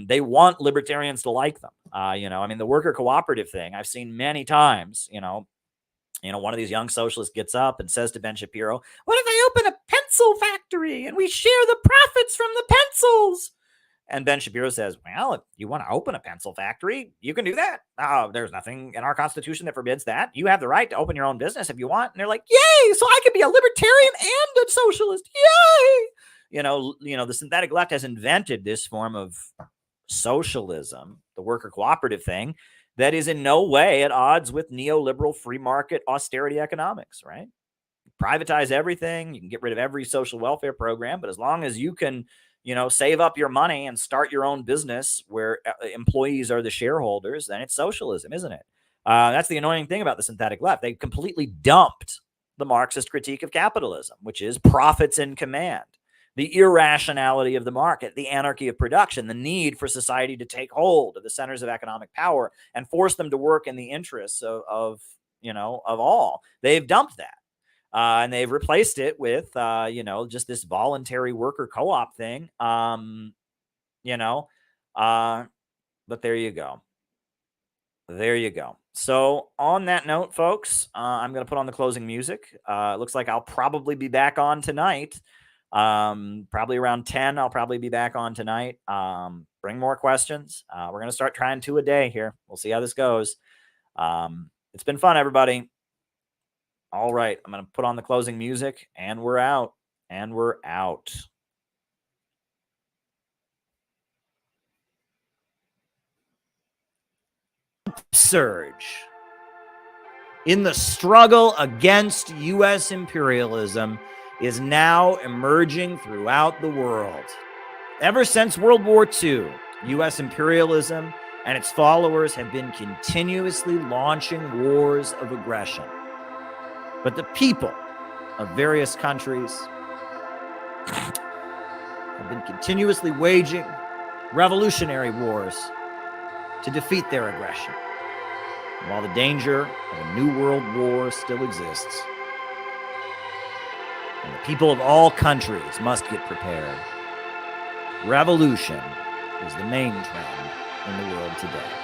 They want libertarians to like them. The worker cooperative thing I've seen many times, one of these young socialists gets up and says to Ben Shapiro, what if I open a pencil factory and we share the profits from the pencils? And Ben Shapiro says, well, if you want to open a pencil factory, you can do that. There's nothing in our Constitution that forbids that. You have the right to open your own business if you want. And they're like, yay, so I can be a libertarian and a socialist. Yay. The synthetic left has invented this form of socialism, the worker cooperative thing, that is in no way at odds with neoliberal free market austerity economics, right? Privatize everything. You can get rid of every social welfare program, but as long as you can save up your money and start your own business where employees are the shareholders, then it's socialism, isn't it? That's the annoying thing about the synthetic left. They completely dumped the Marxist critique of capitalism, which is profits in command, the irrationality of the market, the anarchy of production, the need for society to take hold of the centers of economic power and force them to work in the interests of all. They've dumped that. And they've replaced it with, just this voluntary worker co-op thing. But there you go. There you go. So on that note, folks, I'm going to put on the closing music. It looks like I'll probably be back on tonight. Probably around 10, I'll probably be back on tonight. Bring more questions. We're going to start trying 2 a day here. We'll see how this goes. It's been fun, everybody. All right, I'm going to put on the closing music, and we're out. And we're out. Upsurge. In the struggle against U.S. imperialism is now emerging throughout the world. Ever since World War II, U.S. imperialism and its followers have been continuously launching wars of aggression. But the people of various countries have been continuously waging revolutionary wars to defeat their aggression. And while the danger of a new world war still exists, and the people of all countries must get prepared, revolution is the main trend in the world today.